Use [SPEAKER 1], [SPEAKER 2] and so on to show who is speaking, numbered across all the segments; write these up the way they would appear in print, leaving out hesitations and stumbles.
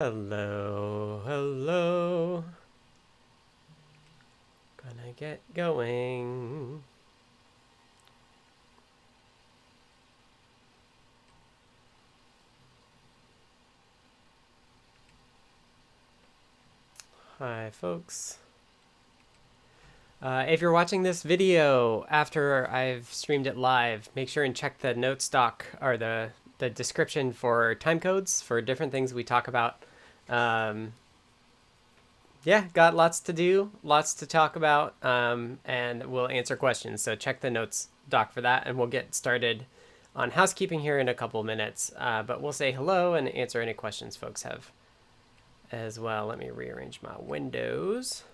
[SPEAKER 1] Hello, hello. Gonna get going. Hi, folks. If you're watching this video after I've streamed it live, make sure and check the notes doc or the description for time codes for different things we talk about. Yeah, got lots to do, lots to talk about, and we'll answer questions. So check the notes doc for that, and we'll get started on housekeeping here in a couple minutes. But we'll say hello and answer any questions folks have as well. Let me rearrange my windows.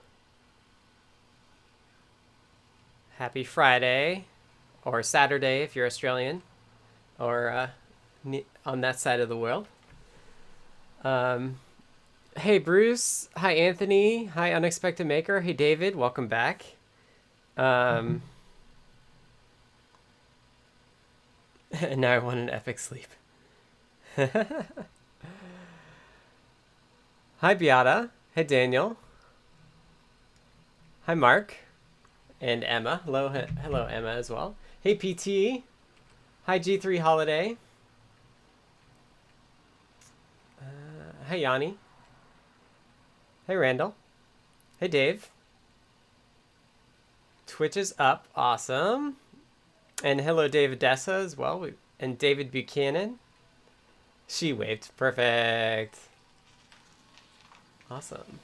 [SPEAKER 1] Happy Friday, or Saturday if you're Australian, or on that side of the world. Hey, Bruce. Hi, Anthony. Hi, Unexpected Maker. Hey, David. Welcome back. And now I want an epic sleep. Hi, Beata. Hey, Daniel. Hi, Mark. And Emma. Hello, hello, Emma, as well. Hey, PT. Hi, G3 Holiday. Hi, Yanni. Hey, Randall. Hey, Dave. Twitch is up. Awesome. And hello, David Dessa as well. And David Buchanan. She waved. Perfect. Awesome.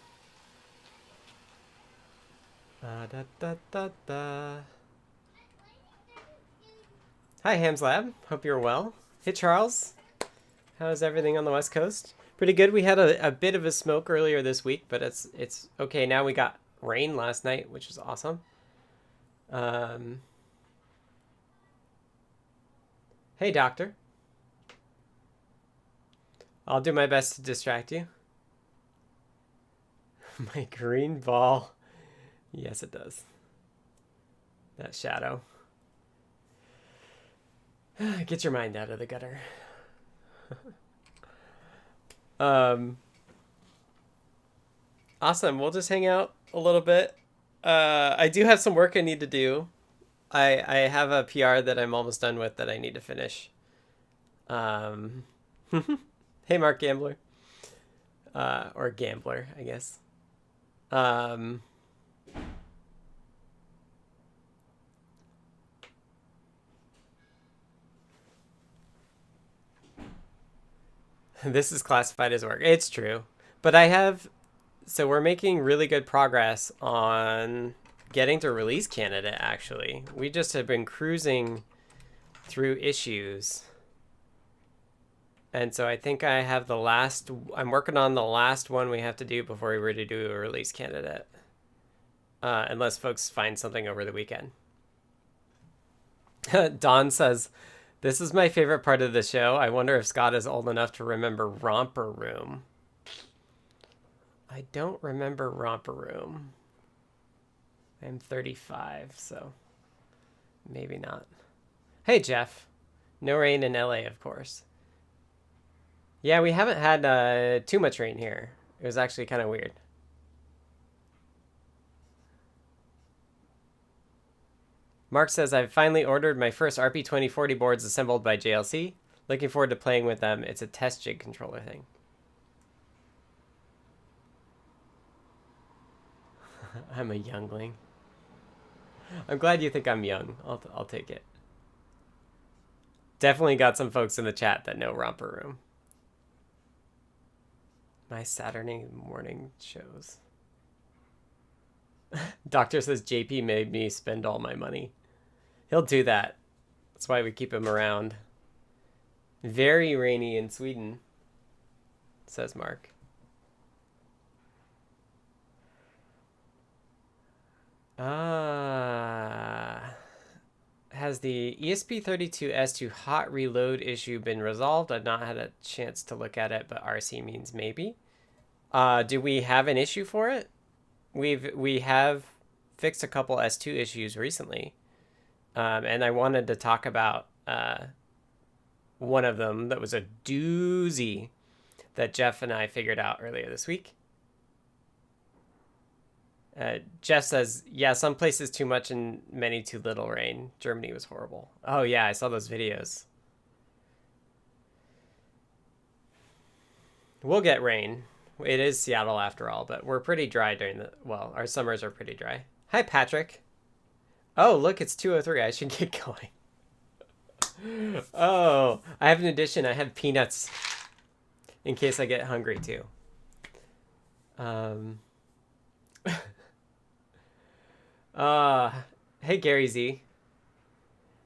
[SPEAKER 1] Da, da, da, da. Hi, Hams Lab. Hope you're well. Hey, Charles. How's everything on the West Coast? Pretty good. We had a bit of a smoke earlier this week, but it's okay now. We got rain last night, which was awesome. Hey, Doctor. I'll do my best to distract you. My green ball. Yes, it does. That shadow. Get your mind out of the gutter. Awesome. We'll just hang out a little bit. I do have some work I need to do. I have a PR that I'm almost done with that I need to finish. Hey, Mark Gambler. Or Gambler, I guess. This is classified as work. It's true. But so we're making really good progress on getting to release candidate, actually. We just have been cruising through issues. And so I think I have I'm working on the last one we have to do before we're ready to do a release candidate. Unless folks find something over the weekend. Don says, this is my favorite part of the show. I wonder if Scott is old enough to remember Romper Room. I don't remember Romper Room. I'm 35, so maybe not. Hey, Jeff. No rain in LA, of course. Yeah, we haven't had too much rain here. It was actually kind of weird. Mark says, I've finally ordered my first RP2040 boards assembled by JLC. Looking forward to playing with them. It's a test jig controller thing. I'm a youngling. I'm glad you think I'm young. I'll take it. Definitely got some folks in the chat that know Romper Room. My Saturday morning shows. Doctor says JP made me spend all my money. He'll do that. That's why we keep him around. Very rainy in Sweden, says Mark. Has the ESP32S2 hot reload issue been resolved? I've not had a chance to look at it, but RC means maybe. Do we have an issue for it? We have fixed a couple S2 issues recently. And I wanted to talk about one of them that was a doozy that Jeff and I figured out earlier this week. Jeff says, yeah, some places too much and many too little rain. Germany was horrible. Oh, yeah, I saw those videos. We'll get rain. It is Seattle after all, but we're pretty dry during the... Well, our summers are pretty dry. Hi, Patrick. Oh, look, it's 2:03. I should get going. Oh, I have an addition. I have peanuts in case I get hungry, too. Hey, Gary Z.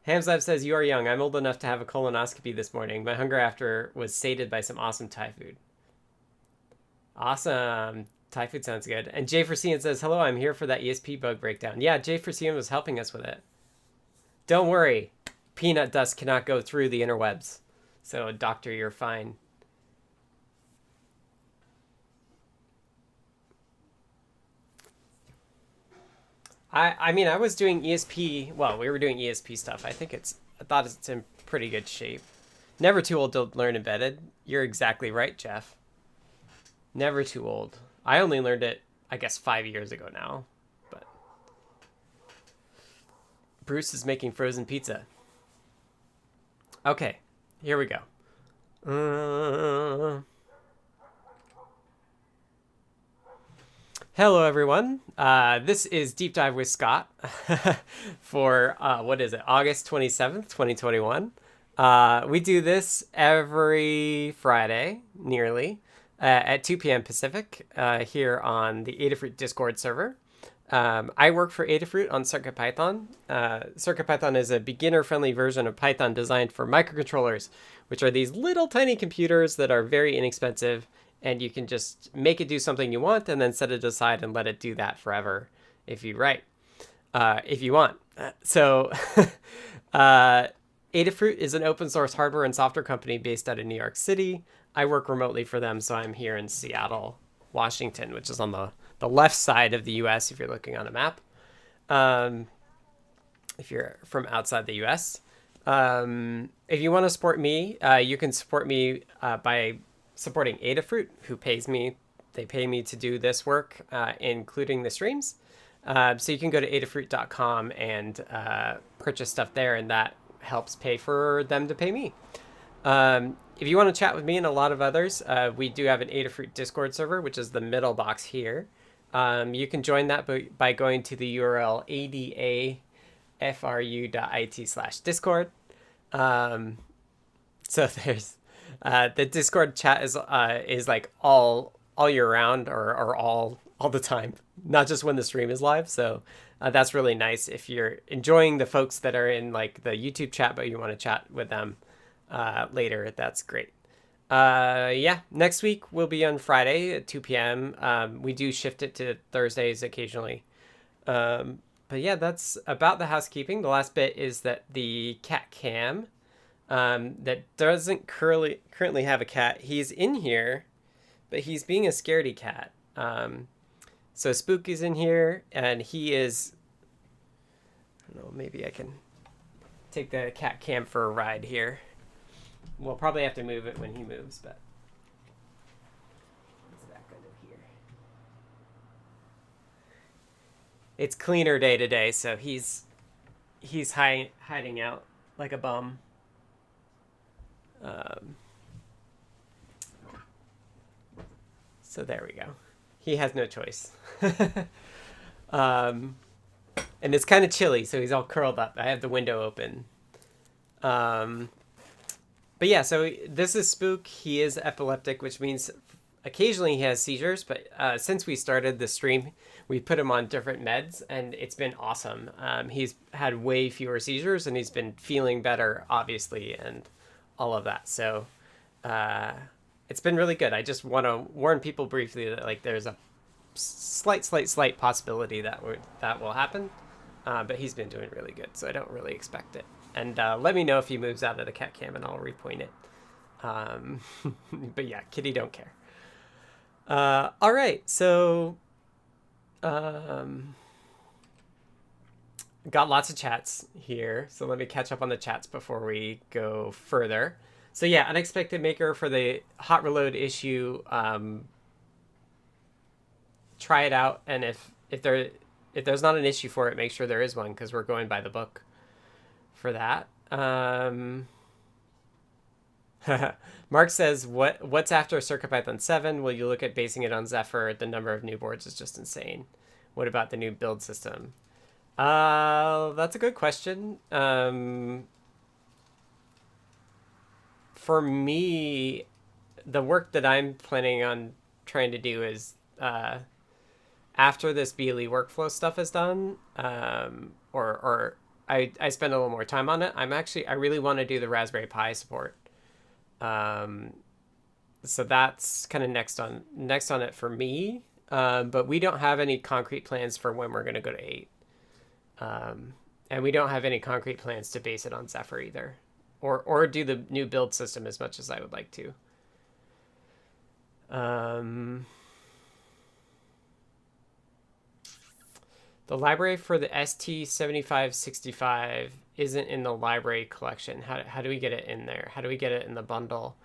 [SPEAKER 1] Hamslab says, you are young. I'm old enough to have a colonoscopy this morning. My hunger after was sated by some awesome Thai food. Awesome. Thai food sounds good. And Jay Forcian says, hello, I'm here for that ESP bug breakdown. Yeah, Jay Forcian was helping us with it. Don't worry. Peanut dust cannot go through the interwebs. So, doctor, you're fine. I mean, I was doing ESP. Well, we were doing ESP stuff. I thought it's in pretty good shape. Never too old to learn embedded. You're exactly right, Jeff. Never too old. I only learned it, I guess, 5 years ago now. But Bruce is making frozen pizza. Okay, here we go. Hello, everyone. This is Deep Dive with Scott for, what is it, August 27th, 2021. We do this every Friday, nearly, at 2 p.m. Pacific here on the Adafruit Discord server. I work for Adafruit on CircuitPython. CircuitPython is a beginner-friendly version of Python designed for microcontrollers, which are these little tiny computers that are very inexpensive, and you can just make it do something you want and then set it aside and let it do that forever if you write, if you want. So Adafruit is an open source hardware and software company based out of New York City. I work remotely for them, so I'm here in Seattle, Washington, which is on the left side of the U.S. if you're looking on a map. If you're from outside the U.S. If you want to support me, you can support me by supporting Adafruit, who pays me. They pay me to do this work, including the streams. So you can go to adafruit.com and purchase stuff there, and that helps pay for them to pay me. If you want to chat with me and a lot of others, we do have an Adafruit Discord server, which is the middle box here. You can join that by going to the URL adafru.it/discord. So there's the Discord chat is like all year round or all the time, not just when the stream is live. So that's really nice. If you're enjoying the folks that are in like the YouTube chat, but you want to chat with them later, that's great. Yeah, next week will be on Friday at 2 p.m. We do shift it to Thursdays occasionally. But yeah, that's about the housekeeping. The last bit is that the cat cam that doesn't currently have a cat. He's in here, but he's being a scaredy cat. So Spook is in here, and he is... I don't know, maybe I can take the cat cam for a ride here. We'll probably have to move it when he moves, but it's back under here. It's cleaner day today, so he's hiding out like a bum. So there we go. He has no choice. And it's kind of chilly, so he's all curled up. I have the window open. But yeah, so this is Spook. He is epileptic, which means occasionally he has seizures. But since we started the stream, we put him on different meds, and it's been awesome. He's had way fewer seizures, and he's been feeling better, obviously, and all of that. So it's been really good. I just want to warn people briefly that like there's a slight possibility that will happen. But he's been doing really good, so I don't really expect it. And let me know if he moves out of the cat cam, and I'll repoint it. But yeah, kitty don't care. All right, so got lots of chats here. So let me catch up on the chats before we go further. So yeah, unexpected maker for the hot reload issue. Try it out, and if there's not an issue for it, make sure there is one, because we're going by the book for that. Mark says, what's after CircuitPython 7? Will you look at basing it on Zephyr? The number of new boards is just insane. What about the new build system? That's a good question. For me, the work that I'm planning on trying to do is after this BLE workflow stuff is done, or I spend a little more time on it. I really want to do the Raspberry Pi support. So that's kind of next on it for me. But we don't have any concrete plans for when we're going to go to 8. And we don't have any concrete plans to base it on Zephyr either, or do the new build system as much as I would like to. The library for the ST7565 isn't in the library collection. How do we get it in there? How do we get it in the bundle?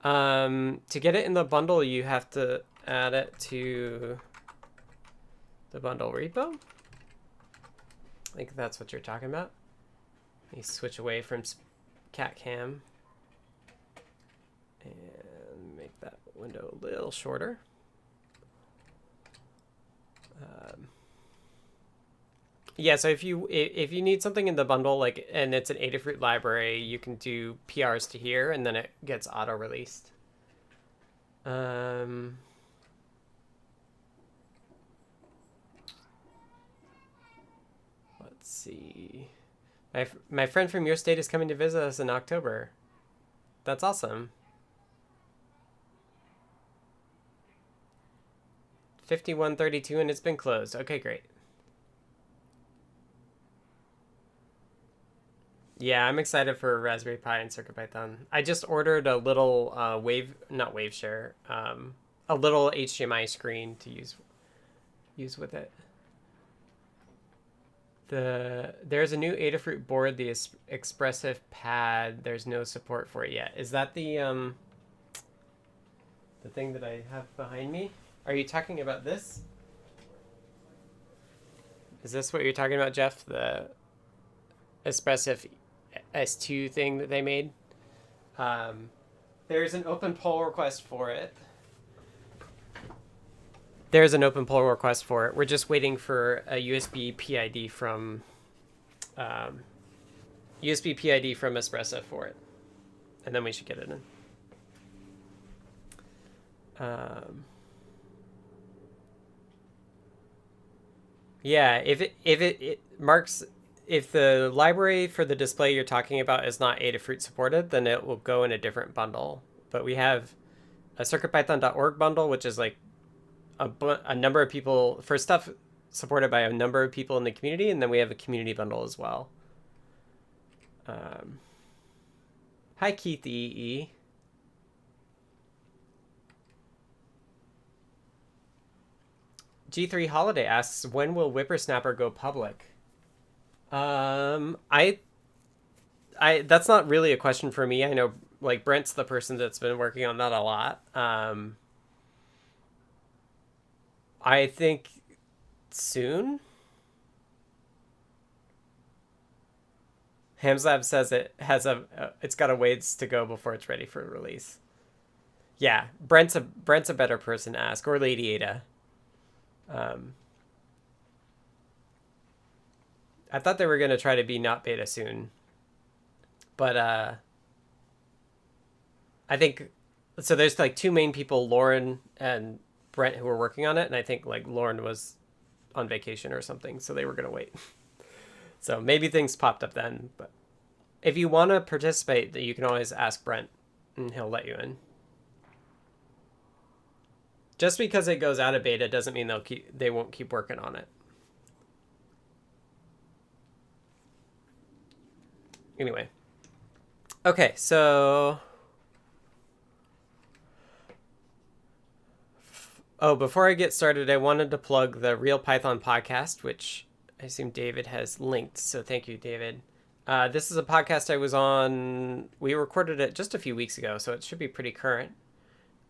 [SPEAKER 1] To get it in the bundle, you have to add it to the bundle repo. I think that's what you're talking about. Let me switch away from catcam and make that window a little shorter. Yeah, so if you need something in the bundle, like, and it's an Adafruit library, you can do PRs to here, and then it gets auto released. Let's see. My friend from your state is coming to visit us in October. That's awesome. 5132, and it's been closed. Okay, great. Yeah, I'm excited for Raspberry Pi and CircuitPython. I just ordered a little a little HDMI screen to use with it. There's a new Adafruit board, the Espressif pad. There's no support for it yet. Is that the thing that I have behind me? Are you talking about this? Is this what you're talking about, Jeff? The Espressif S2 thing that they made? There's an open pull request for it. We're just waiting for a USB PID from Espressif for it, and then we should get it in. Yeah, if the library for the display you're talking about is not Adafruit supported, then it will go in a different bundle. But we have a CircuitPython.org bundle, which is like a number of people for stuff supported by a number of people in the community, and then we have a community bundle as well. Hi, Keith EE. G3 Holiday asks, when will WipperSnapper go public? That's not really a question for me. I know, like, Brent's the person that's been working on that a lot. I think soon. Hamslab says it's got a ways to go before it's ready for release. Yeah, Brent's a better person to ask, or Lady Ada. I thought they were going to try to be not beta soon. But I think so there's like two main people, Lauren and Brent, who were working on it, and I think like Lauren was on vacation or something, so they were going to wait. So maybe things popped up then, but if you want to participate, you can always ask Brent and he'll let you in. Just because it goes out of beta doesn't mean they won't keep working on it. Anyway. Okay, so before I get started, I wanted to plug the RealPython podcast, which I assume David has linked, so thank you, David. This is a podcast I was on. We recorded it just a few weeks ago, so it should be pretty current.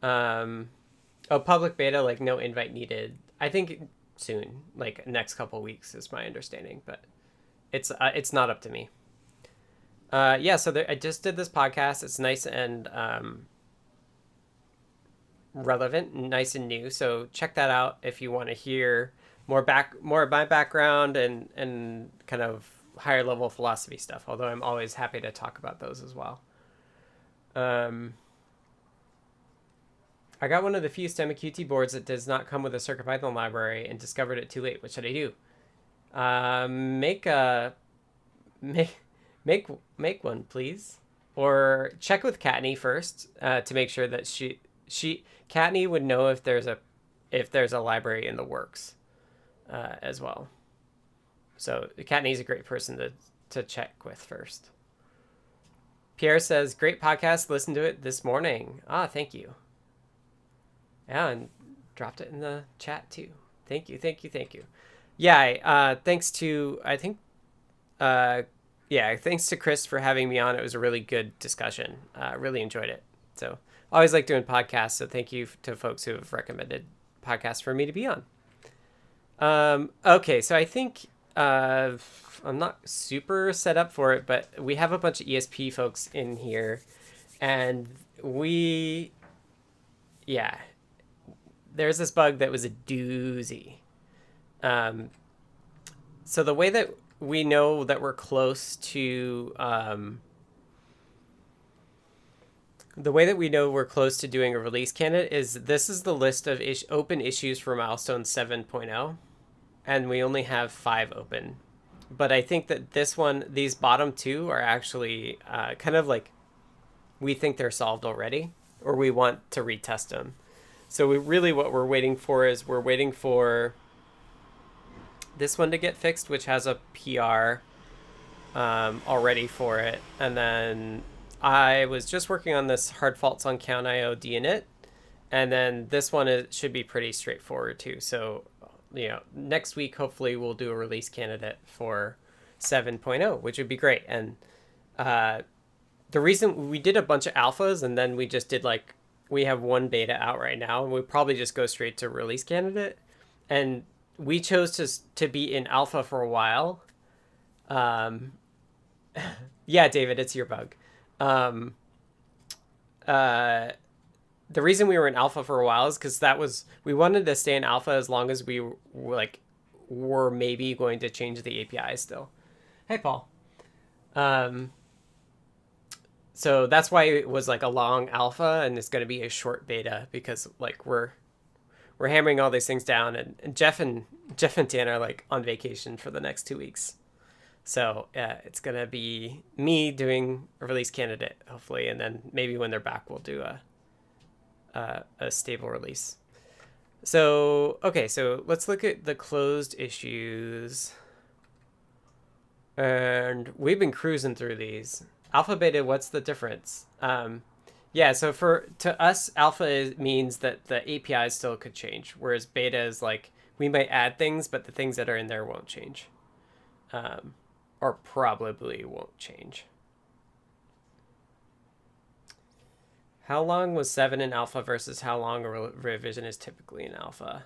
[SPEAKER 1] Public beta, like no invite needed. I think soon, like next couple weeks is my understanding, but it's not up to me. So I just did this podcast. It's nice and relevant, nice and new. So check that out if you want to hear more of my background and kind of higher level philosophy stuff. Although I'm always happy to talk about those as well. I got one of the few STEMMA QT boards that does not come with a CircuitPython library and discovered it too late. What should I do? Make one, please, or check with Kattni first to make sure that Kattni would know if there's a library in the works as well. So Kattni is a great person to check with first. Pierre says, "Great podcast. Listen to it this morning." Thank you. Yeah, and dropped it in the chat too. Thank you. Yeah, thanks to thanks to Chris for having me on. It was a really good discussion. Really enjoyed it. So I always like doing podcasts. So thank you to folks who have recommended podcasts for me to be on. Okay, so I think I'm not super set up for it, but we have a bunch of ESP folks in here, and there's this bug that was a doozy. So the way that we know that we're close to doing a release candidate is this is the list of open issues for milestone 7.0, and we only have 5 open. But I think that these bottom 2 are actually kind of like we think they're solved already, or we want to retest them. So what we're waiting for is this one to get fixed, which has a PR already for it. And then I was just working on this hard faults on count.io dinit. And then this one should be pretty straightforward too. So, next week, hopefully we'll do a release candidate for 7.0, which would be great. And the reason we did a bunch of alphas and then we just did we have one beta out right now, and we probably just go straight to release candidate. And we chose to be in alpha for a while. Yeah, David, it's your bug. The reason we were in alpha for a while is because we wanted to stay in alpha as long as we were maybe going to change the API still. Hey, Paul. So that's why it was a long alpha, and it's going to be a short beta because we're hammering all these things down, and Jeff and Dan are on vacation for the next 2 weeks. So it's going to be me doing a release candidate, hopefully. And then maybe when they're back, we'll do a stable release. So, okay, so let's look at the closed issues. And we've been cruising through these. Alpha, beta, what's the difference? So to us, alpha means that the API still could change, whereas beta is we might add things, but the things that are in there won't change, or probably won't change. How long was 7 in alpha versus how long a revision is typically in alpha?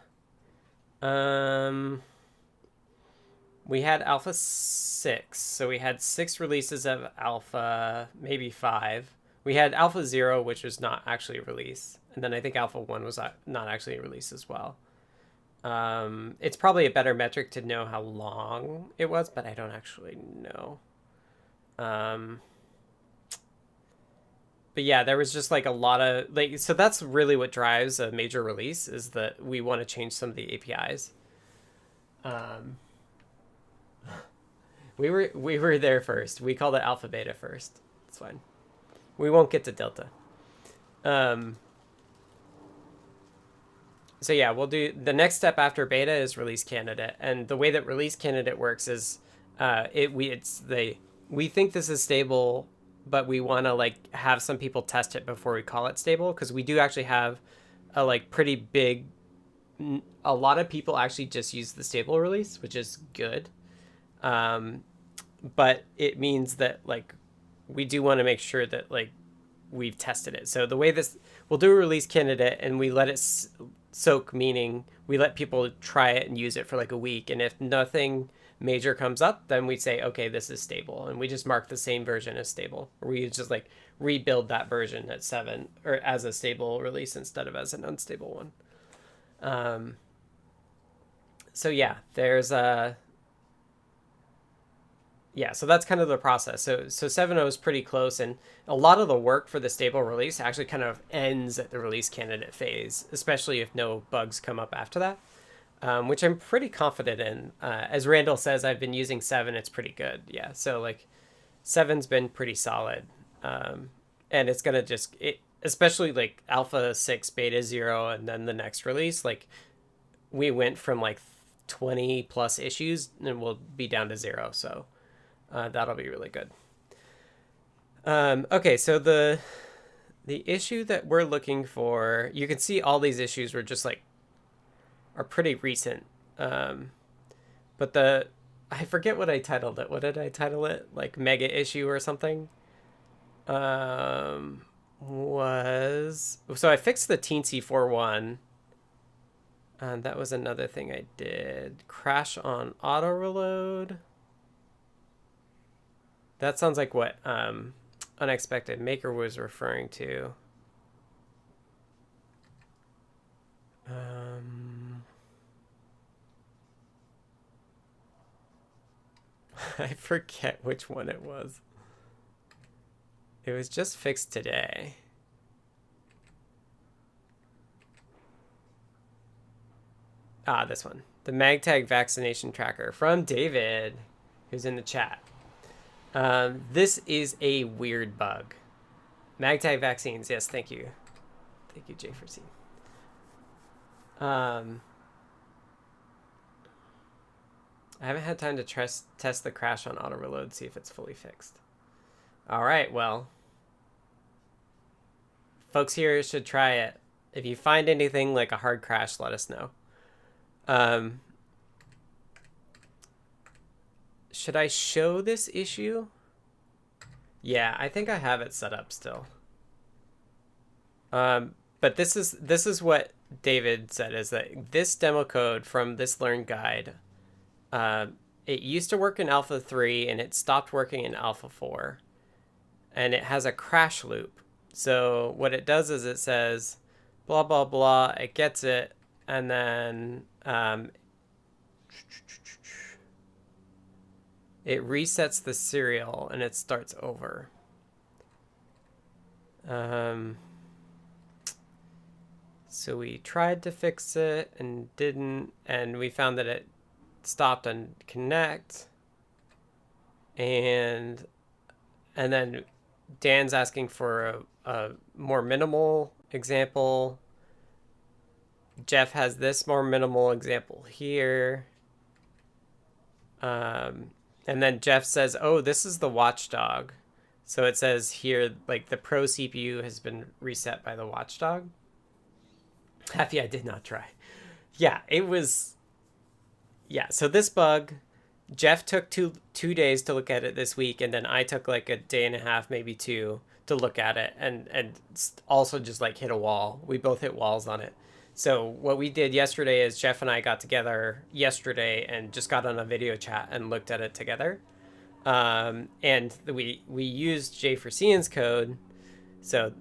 [SPEAKER 1] We had alpha 6, so we had 6 releases of alpha, maybe 5. We had alpha 0, which was not actually a release. And then I think alpha 1 was not actually a release as well. It's probably a better metric to know how long it was, but I don't actually know. But yeah, there was just a lot of so that's really what drives a major release, is that we want to change some of the APIs. We were there first. We called it alpha beta first. It's fine. We won't get to delta. So yeah, we'll do the next step after beta is release candidate, and the way that release candidate works is we think this is stable, but we want to have some people test it before we call it stable, because we do actually have a pretty big. A lot of people actually just use the stable release, which is good. but it means that like we do want to make sure that like we've tested it. So the way this, we'll do a release candidate and we let it soak, meaning we let people try it and use it for like a week. And if nothing major comes up, then we say, okay, this is stable. And we just mark the same version as stable. Or we just like rebuild that version at 7 or as a stable release instead of as an unstable one. So yeah, there's a, yeah, so that's kind of the process. So 7.0 is pretty close, and a lot of the work for the stable release actually kind of ends at the release candidate phase, especially if no bugs come up after that, which I'm pretty confident in. As Randall says, I've been using 7. It's pretty good. Yeah, so like 7's been pretty solid. And it's going to just, especially like alpha 6, beta 0, and then the next release, like we went from like 20 plus issues and we'll be down to 0. So that'll be really good. Okay, so the issue that we're looking for, you can see all these issues were just like, are pretty recent. But I forget what I titled it. What did I title it? Like mega issue or something? So I fixed the teensy 4.1. And that was another thing I did. Crash on auto reload. That sounds like what Unexpected Maker was referring to. I forget which one it was. It was just fixed today. Ah, this one. The Magtag vaccination tracker from David, who's in the chat. This is a weird bug. Magtag vaccines, yes, thank you. Thank you, J4C. I haven't had time to test the crash on auto reload, see if it's fully fixed. All right, well, folks here should try it. If you find anything like a hard crash, let us know. Should I show this issue? Yeah, I think I have it set up still. But this is what David said, is that this demo code from this Learn guide, it used to work in Alpha 3 and it stopped working in Alpha 4. And it has a crash loop. So what it does is it says blah, blah, blah, it gets it, and then it resets the serial and it starts over. So we tried to fix it and didn't, and we found that it stopped on connect. And then Dan's asking for a more minimal example. Jeff has this more minimal example here. And then Jeff says, oh, this is the watchdog. So it says here, like the pro CPU has been reset by the watchdog. Happy I did not try. Yeah, it was. Yeah, so this bug, Jeff took two days to look at it this week, and then I took like a day and a half, maybe 2, to look at it, and also just like hit a wall. We both hit walls on it. So what we did yesterday is Jeff and I got together yesterday and just got on a video chat and looked at it together. And we used J4C's code. So,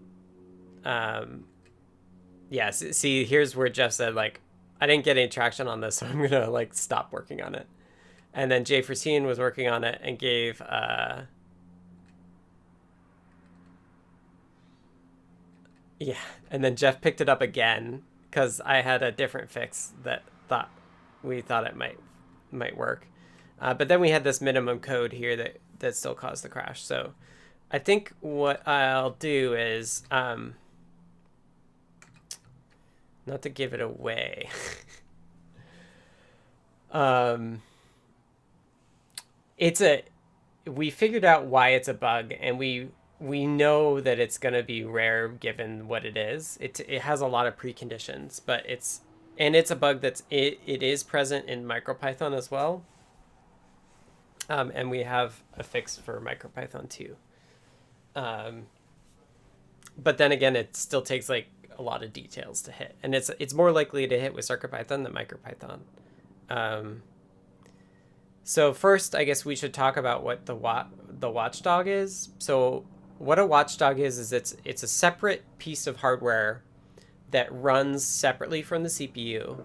[SPEAKER 1] yeah, see, here's where Jeff said, like, I didn't get any traction on this, so I'm going to, like, stop working on it. And then J4C was working on it and gave, yeah, and then Jeff picked it up again because I had a different fix that we thought it might work. But then we had this minimum code here that still caused the crash. So I think what I'll do is, not to give it away, we figured out why it's a bug, and we know that it's going to be rare given what it is. It has a lot of preconditions, but it's a bug it is present in Micropython as well. And we have a fix for Micropython too. But then again, it still takes like a lot of details to hit, and it's more likely to hit with CircuitPython than Micropython. So first, I guess we should talk about what the watchdog is. So what a watchdog is it's a separate piece of hardware that runs separately from the CPU.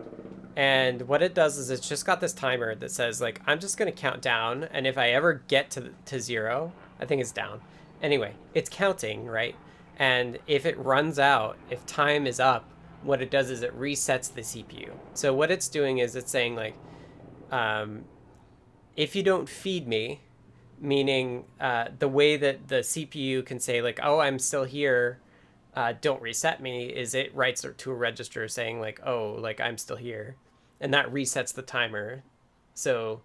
[SPEAKER 1] And what it does is it's just got this timer that says, like, I'm just going to count down. And if I ever get to 0, I think it's down. Anyway, it's counting, right? And if it runs out, if time is up, what it does is it resets the CPU. So what it's doing is it's saying, like, if you don't feed me, meaning the way that the CPU can say, like, oh, I'm still here, don't reset me, is it writes to a register saying, like, oh, like, I'm still here. And that resets the timer. So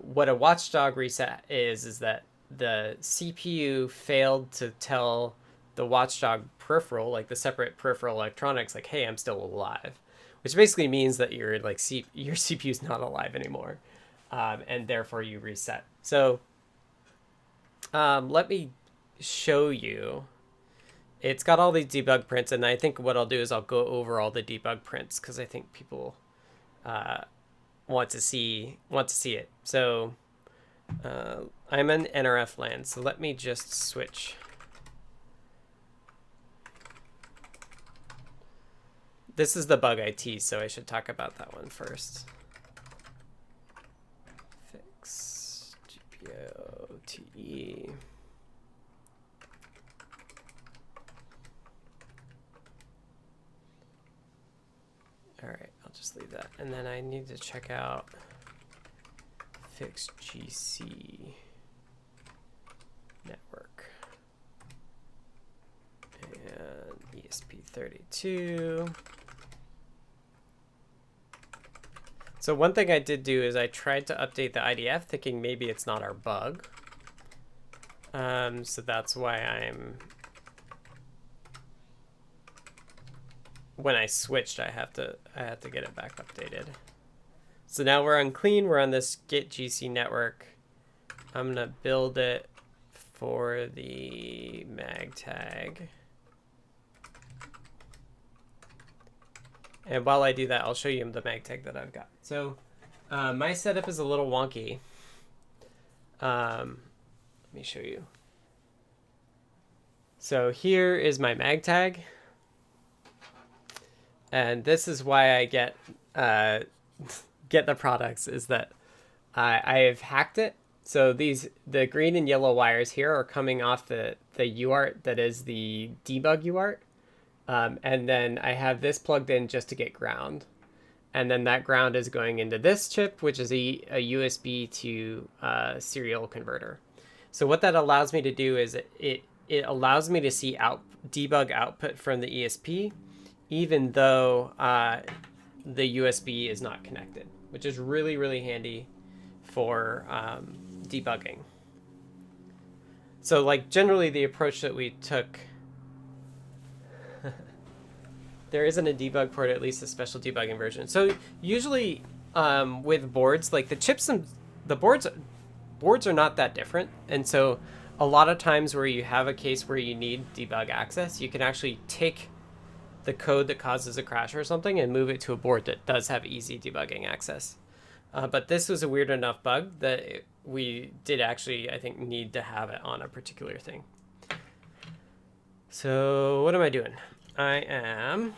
[SPEAKER 1] what a watchdog reset is that the CPU failed to tell the watchdog peripheral, like the separate peripheral electronics, like, hey, I'm still alive, which basically means that your CPU is not alive anymore, and therefore you reset. So let me show you. It's got all these debug prints, and I think what I'll do is I'll go over all the debug prints because I think people want to see it. So I'm in NRF land, so let me just switch. This is the bug IT, so I should talk about that one first. Fix GPOTE. All right, I'll just leave that. And then I need to check out fix GC network and ESP32. So one thing I did do is I tried to update the IDF thinking maybe it's not our bug. So that's why when I switched, I had to get it back updated. So now we're on clean. We're on this Git GC network. I'm gonna build it for the Magtag. And while I do that, I'll show you the Magtag that I've got. So my setup is a little wonky. Let me show you. So here is my Magtag. And this is why I get the products, is that I have hacked it. So the green and yellow wires here are coming off the UART that is the debug UART. And then I have this plugged in just to get ground. And then that ground is going into this chip, which is a USB to serial converter. So what that allows me to do is it allows me to see debug output from the ESP, even though the USB is not connected, which is really, really handy for debugging. So like generally the approach that we took, there isn't a debug port, at least a special debugging version. So usually with boards, like the chips and the boards are not that different. And so a lot of times where you have a case where you need debug access, you can actually take the code that causes a crash or something and move it to a board that does have easy debugging access. But this was a weird enough bug that we did actually, I think, need to have it on a particular thing. So what am I doing? I am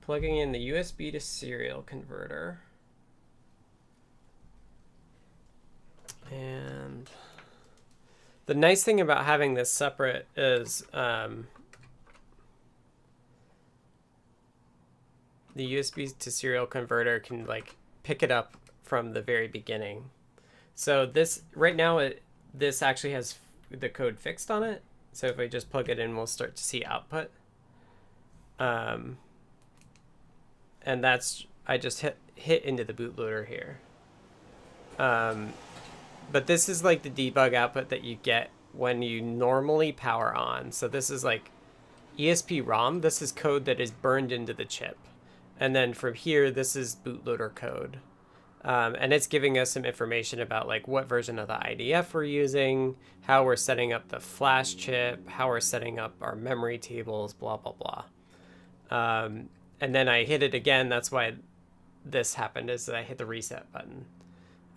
[SPEAKER 1] plugging in the USB to serial converter. And the nice thing about having this separate is the USB to serial converter can like pick it up from the very beginning. So this right now, this actually has the code fixed on it. So if I just plug it in, we'll start to see output. And that's, I just hit into the bootloader here. But this is like the debug output that you get when you normally power on. So this is like ESP ROM. This is code that is burned into the chip. And then from here, this is bootloader code. And it's giving us some information about like what version of the IDF we're using, how we're setting up the flash chip, how we're setting up our memory tables, blah, blah, blah. And then I hit it again. That's why this happened, is that I hit the reset button.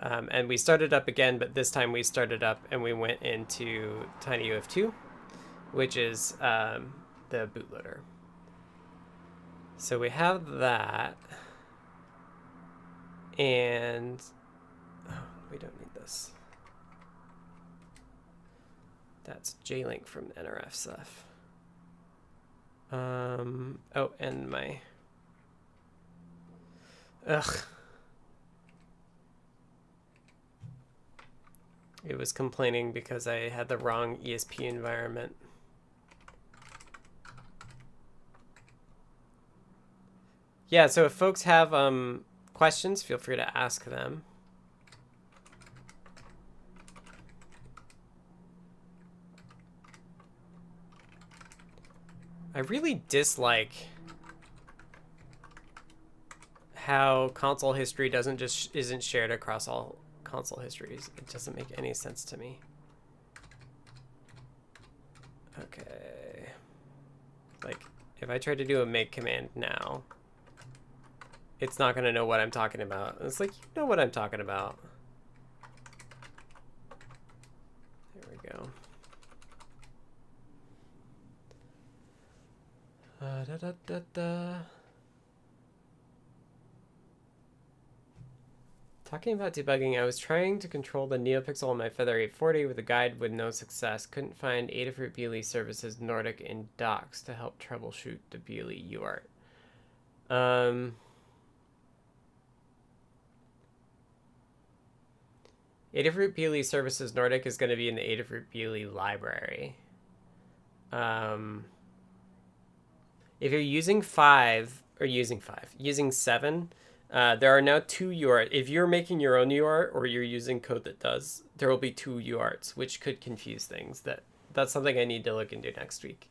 [SPEAKER 1] And we started up again, but this time we started up and we went into tinyUF2, which is the bootloader. So we have that. And we don't need this. That's JLink from NRF stuff. Oh, and my... Ugh. It was complaining because I had the wrong ESP environment. Yeah, so if folks have questions, feel free to ask them. I really dislike how console history isn't shared across all console histories. It doesn't make any sense to me. Okay. Like, if I try to do a make command now, it's not going to know what I'm talking about. It's like, you know what I'm talking about. There we go. Talking about debugging, I was trying to control the neopixel on my Feather 840 with a guide with no success. Couldn't find Adafruit BLE services Nordic in docs to help troubleshoot the BLE UART. Adafruit BLE services Nordic is going to be in the Adafruit BLE library. If you're using using 7, there are now 2 UART. If you're making your own UART or you're using code that does, there will be 2 UARTs, which could confuse things. That's something I need to look into next week,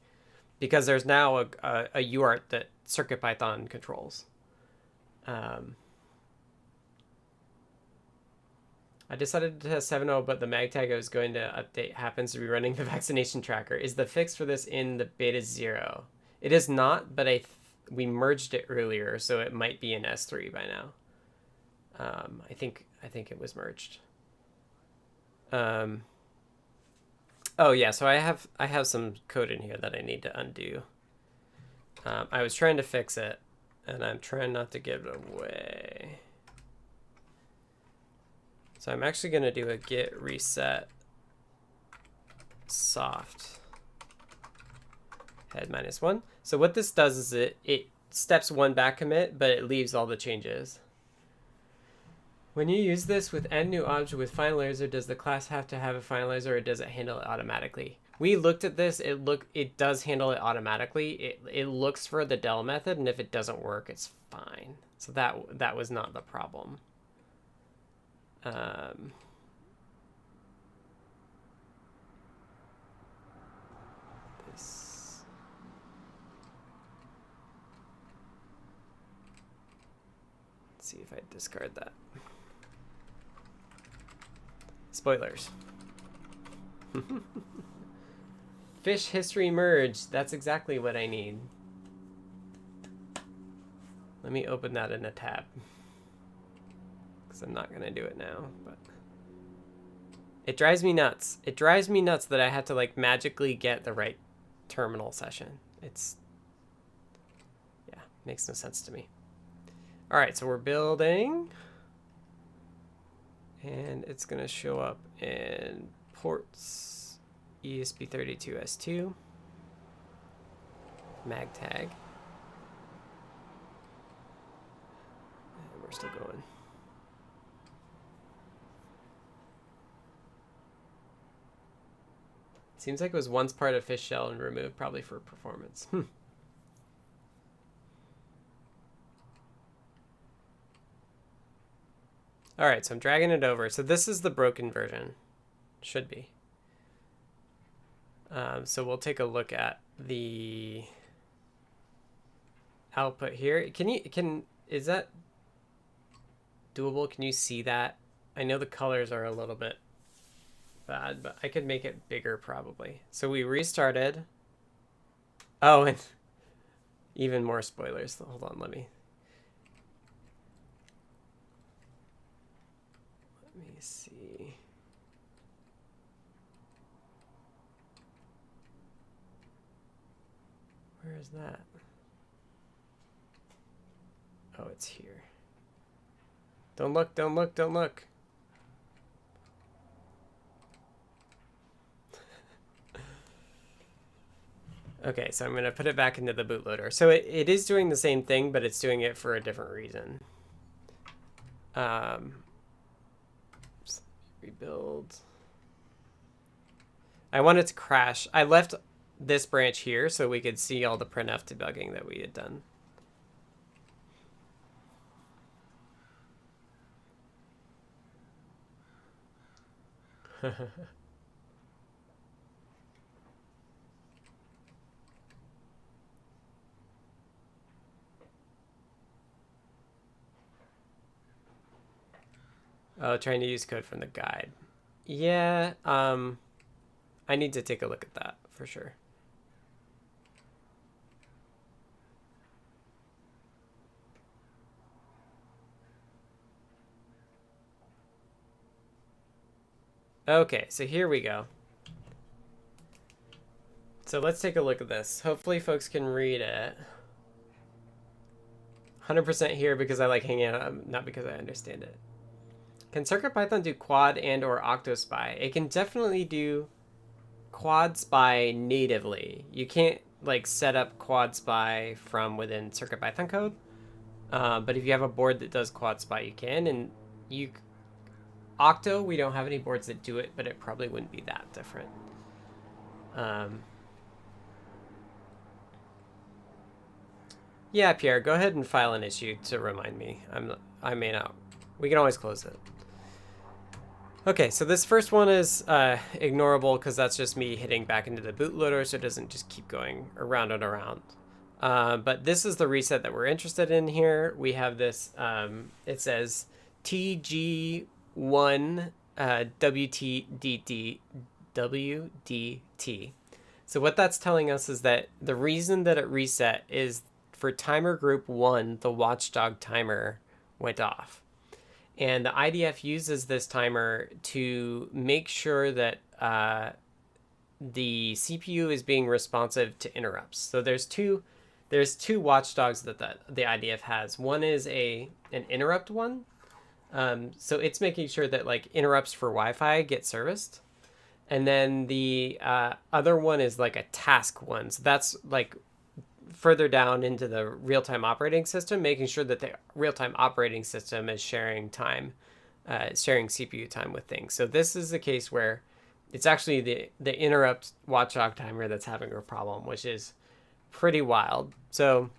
[SPEAKER 1] because there's now a UART that CircuitPython controls. I decided to test 7.0, but the Magtag I was going to update happens to be running the vaccination tracker. Is the fix for this in the beta 0? It is not, but we merged it earlier, so it might be in S3 by now. I think it was merged. Oh yeah, so I have some code in here that I need to undo. I was trying to fix it, and I'm trying not to give it away. So I'm actually going to do a git reset soft head -1. So what this does is it steps 1 back commit, but it leaves all the changes. When you use this with add new object with finalizer, does the class have to have a finalizer, or does it handle it automatically? We looked at this. It does handle it automatically. It looks for the del method, and if it doesn't work, it's fine. So that was not the problem. Let's see if I discard that. Spoilers. Fish history merge. That's exactly what I need. Let me open that in a tab, because I'm not going to do it now, but it drives me nuts. It drives me nuts that I have to like magically get the right terminal session. Yeah, makes no sense to me. All right, so we're building, and it's going to show up in ports ESP32 S2, Magtag, and we're still going. Seems like it was once part of fish shell and removed, probably for performance. All right, so I'm dragging it over. So this is the broken version. Should be. So we'll take a look at the output here. Is that doable? Can you see that? I know the colors are a little bit bad, but I could make it bigger probably. So we restarted. Oh, and even more spoilers. Hold on, let me see. Where is that? Oh, it's here. Don't look, don't look, don't look. Okay, so I'm going to put it back into the bootloader. So it is doing the same thing, but it's doing it for a different reason. Rebuild. I wanted to crash. I left this branch here so we could see all the printf debugging that we had done. Oh, trying to use code from the guide. Yeah, I need to take a look at that for sure. Okay, so here we go. So let's take a look at this. Hopefully folks can read it. 100% here because I like hanging out, not because I understand it. Can CircuitPython do quad and or octo spy? It can definitely do quad spy natively. You can't like set up quad spy from within CircuitPython code. But if you have a board that does quad spy, you can. And you octo, we don't have any boards that do it, but it probably wouldn't be that different. Yeah, Pierre, go ahead and file an issue to remind me. I may not. We can always close it. Okay, so this first one is ignorable because that's just me hitting back into the bootloader, so it doesn't just keep going around and around. But this is the reset that we're interested in here. We have this, it says TG1 WDT. So what that's telling us is that the reason that it reset is for timer group 1, the watchdog timer went off. And the IDF uses this timer to make sure that the CPU is being responsive to interrupts. So there's two watchdogs that the IDF has. One is an interrupt one. So it's making sure that like interrupts for Wi-Fi get serviced. And then the other one is like a task one. So that's like further down into the real-time operating system, making sure that the real-time operating system is sharing time, sharing CPU time with things. So this is the case where it's actually the interrupt watchdog timer that's having a problem, which is pretty wild. So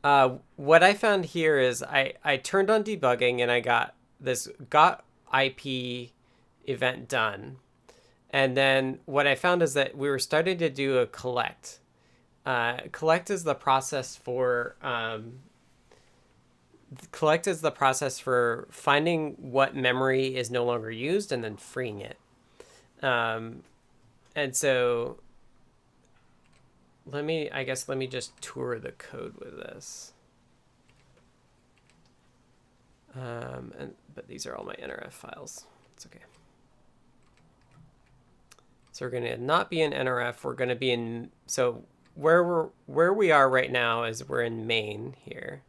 [SPEAKER 1] what I found here is I turned on debugging and I got this got IP event done. And then what I found is that we were starting to do a collect. Collect is the process for finding what memory is no longer used and then freeing it. And so let me just tour the code with this. But these are all my NRF files. It's okay. So we're going to not be in NRF. We're going to be in, so where we are right now is we're in main here.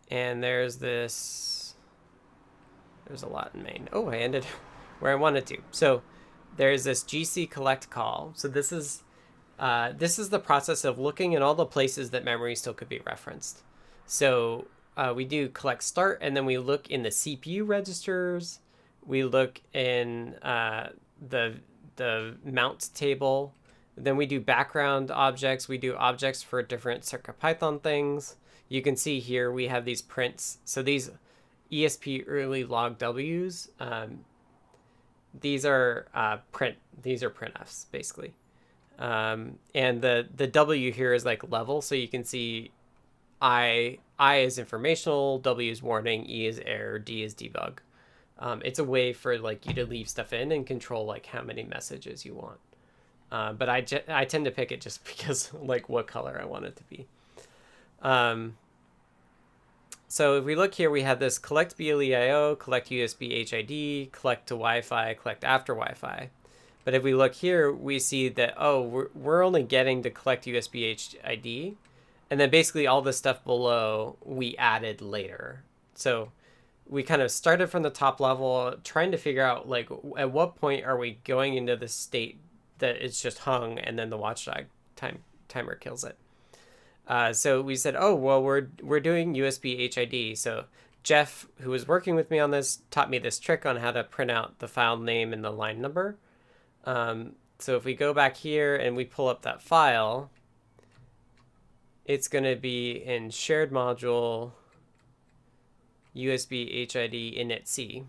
[SPEAKER 1] And there's a lot in main. Oh, I ended where I wanted to. So there's this GC collect call. So this is the process of looking at all the places that memory still could be referenced. So we do collect start, and then we look in the CPU registers. We look in the mount table. Then we do background objects. We do objects for different CircuitPython things. You can see here we have these prints. So these ESP early log W's, these are printfs basically. And the W here is like level, so you can see I I is informational, W is warning, E is error, D is debug. It's a way for like you to leave stuff in and control like how many messages you want. But I tend to pick it just because like what color I want it to be. So if we look here, we have this collect BLEIO, collect USB HID, collect to Wi-Fi, collect after Wi-Fi. But if we look here, we see that, oh, we're only getting to collect USB HID. And then basically all the stuff below we added later. So we kind of started from the top level, trying to figure out like at what point are we going into the state that it's just hung and then the watchdog timer kills it. So we said, oh, well, we're doing USB HID. So Jeff, who was working with me on this, taught me this trick on how to print out the file name and the line number. So if we go back here and we pull up that file, it's going to be in shared module USB HID init.c.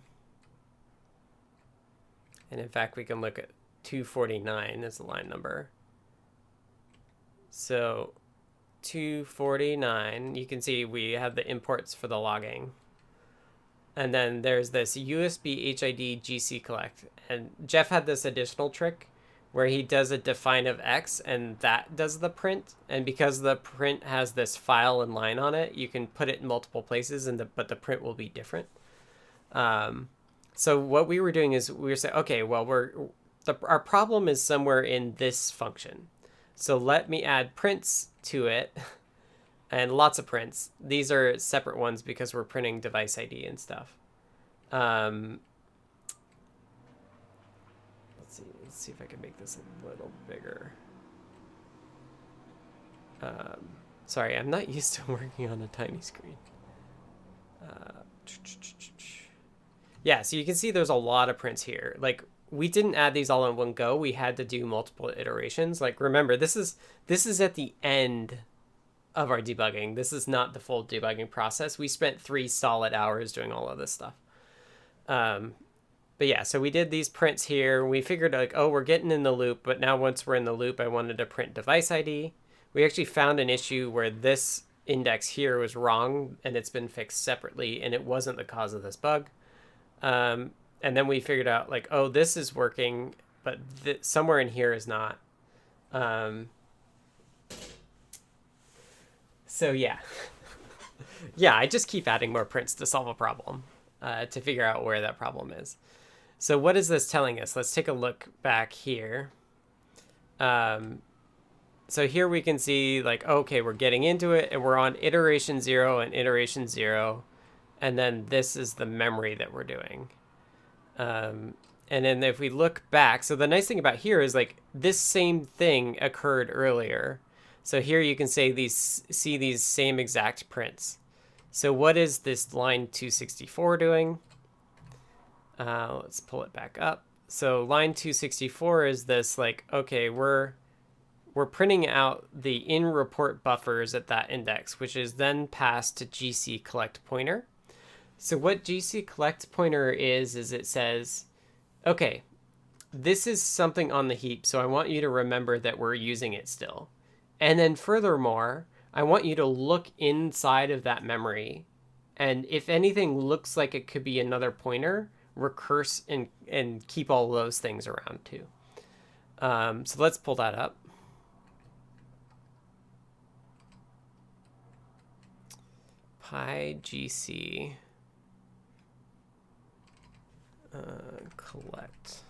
[SPEAKER 1] And in fact, we can look at 249 as the line number. So 249, you can see we have the imports for the logging. And then there's this USB HID GC collect. And Jeff had this additional trick where he does a define of X and that does the print. And because the print has this file and line on it, you can put it in multiple places, but the print will be different. So what we were doing is we were saying, okay, well, our problem is somewhere in this function. So let me add prints to it, and lots of prints. These are separate ones because we're printing device ID and stuff. Let's see if I can make this a little bigger. Sorry, I'm not used to working on a tiny screen. Yeah, so you can see there's a lot of prints here. Like, we didn't add these all in one go. We had to do multiple iterations. Like, remember, this is at the end of our debugging. This is not the full debugging process. We spent 3 solid hours doing all of this stuff. But yeah, so we did these prints here. We figured like, oh, we're getting in the loop, but now once we're in the loop, I wanted to print device ID. We actually found an issue where this index here was wrong and it's been fixed separately and it wasn't the cause of this bug. And then we figured out like, oh, this is working, but somewhere in here is not. So yeah, yeah, I just keep adding more prints to solve a problem, to figure out where that problem is. So what is this telling us? Let's take a look back here. So here we can see like, okay, we're getting into it and we're on iteration 0 and iteration 0. And then this is the memory that we're doing. And then if we look back, so the nice thing about here is like this same thing occurred earlier. So here you can see these same exact prints. So what is this line 264 doing? Let's pull it back up. So line 264 is this like, okay, we're printing out the in report buffers at that index, which is then passed to GC collect pointer. So what GC collect pointer is it says, okay, this is something on the heap, so I want you to remember that we're using it still. And then furthermore, I want you to look inside of that memory. And if anything looks like it could be another pointer, recurse and keep all those things around too. So let's pull that up. PyGC collect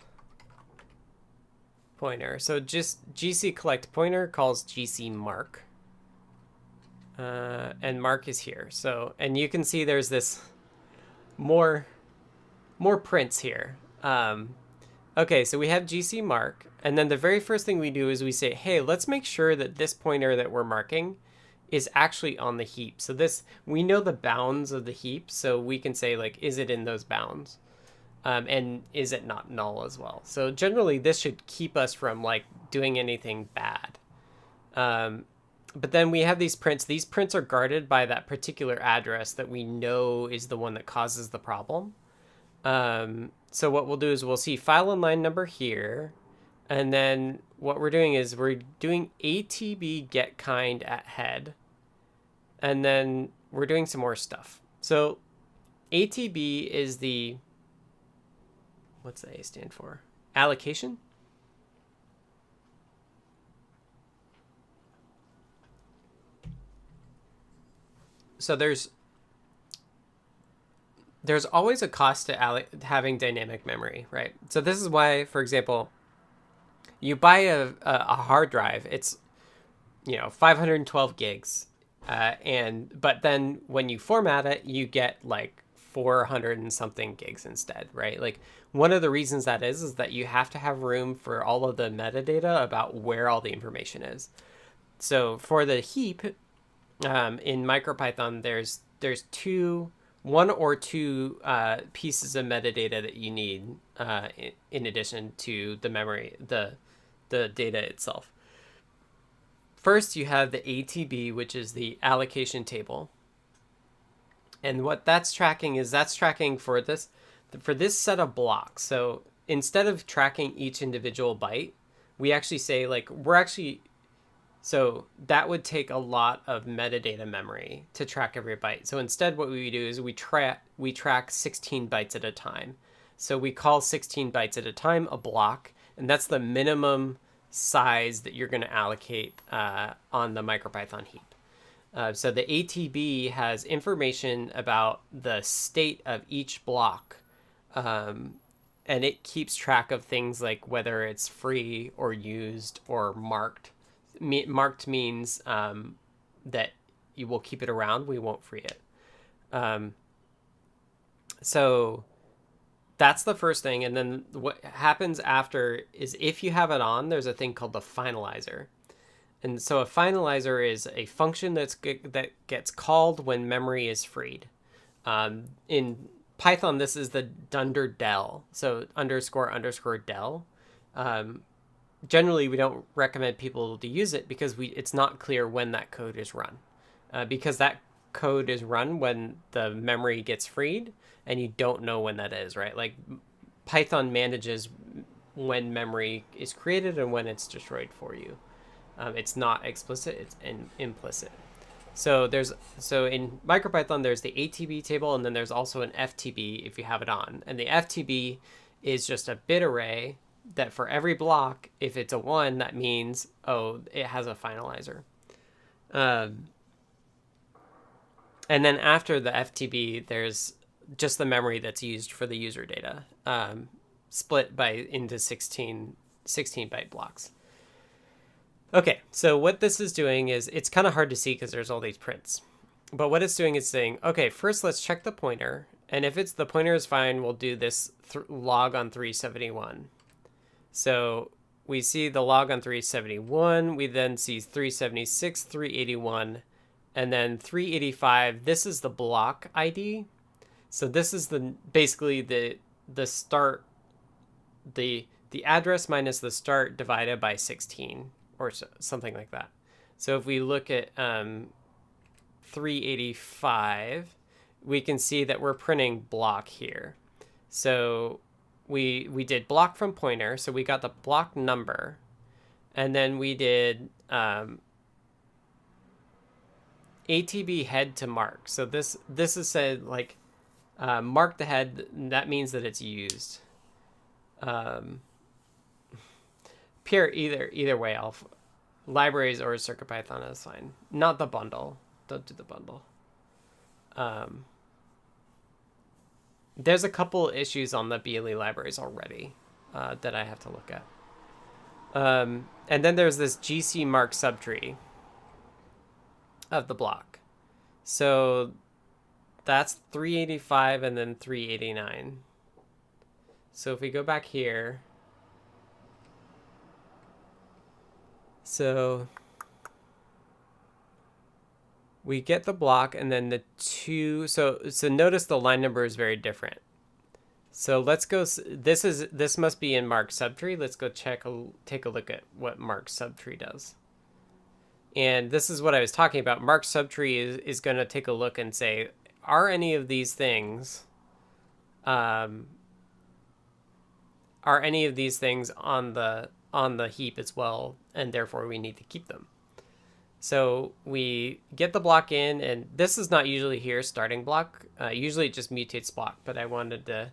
[SPEAKER 1] pointer. So just GC collect pointer calls GC mark. And mark is here. So, and you can see there's this more prints here. Okay, so we have GC mark, and then the very first thing we do is we say, hey, let's make sure that this pointer that we're marking is actually on the heap. So this, we know the bounds of the heap, so we can say like, is it in those bounds? And is it not null as well? So generally this should keep us from like doing anything bad. But then we have these prints. These prints are guarded by that particular address that we know is the one that causes the problem. So what we'll do is we'll see file and line number here. And then what we're doing is we're doing ATB get kind at head. And then we're doing some more stuff. So ATB is the, what's the A stand for? Allocation. So there's always a cost to having dynamic memory, right? So this is why, for example, you buy a hard drive. It's 512 gigs, but then when you format it, you get like 400 and something gigs instead, right? Like one of the reasons that is that you have to have room for all of the metadata about where all the information is. So for the heap, in Micropython, there's one or two pieces of metadata that you need in addition to the memory, the data itself. First, you have the ATB, which is the allocation table. And what that's tracking is for this set of blocks. So instead of tracking each individual byte, we actually say so that would take a lot of metadata memory to track every byte. So instead what we do is we track 16 bytes at a time. So we call 16 bytes at a time a block, and that's the minimum size that you're going to allocate on the Micropython heap. So the ATB has information about the state of each block, and it keeps track of things like whether it's free or used or marked. Marked means that you will keep it around. We won't free it. So that's the first thing. And then what happens after is if you have it on, there's a thing called the finalizer. And so a finalizer is a function that gets called when memory is freed. In Python, this is the _del. So __del. Generally, we don't recommend people to use it because it's not clear when that code is run. Because that code is run when the memory gets freed, and you don't know when that is, right? Like Python manages when memory is created and when it's destroyed for you. It's not explicit, it's implicit. So in Micropython, there's the ATB table, and then there's also an FTB if you have it on. And the FTB is just a bit array that for every block, if it's a 1, that means, it has a finalizer. And then after the FTB, there's just the memory that's used for the user data, split into 16 byte blocks. Okay, so what this is doing is, it's kind of hard to see because there's all these prints. But what it's doing is saying, okay, first let's check the pointer. And if the pointer is fine, we'll do this log on 371. So we see the log on 371. We then see 376, 381, and then 385. This is the block ID. So this is basically the start, the address minus the start divided by 16. Or something like that. So if we look at 385, we can see that we're printing block here. So we did block from pointer, so we got the block number, and then we did ATB head to mark. So this is said like mark the head. That means that it's used. Pure either way, libraries or CircuitPython is fine. Not the bundle. Don't do the bundle. There's a couple issues on the BLE libraries already that I have to look at. And then there's this GC mark subtree of the block. So that's 385 and then 389. So if we go back here, so we get the block and then the two. So notice the line number is very different. So let's go. This must be in mark subtree. Let's go take a look at what mark subtree does. And this is what I was talking about. Mark subtree is going to take a look and say, are any of these things on the heap as well, and therefore we need to keep them. So we get the block in, and this is not usually here, starting block. Usually it just mutates block, but I wanted to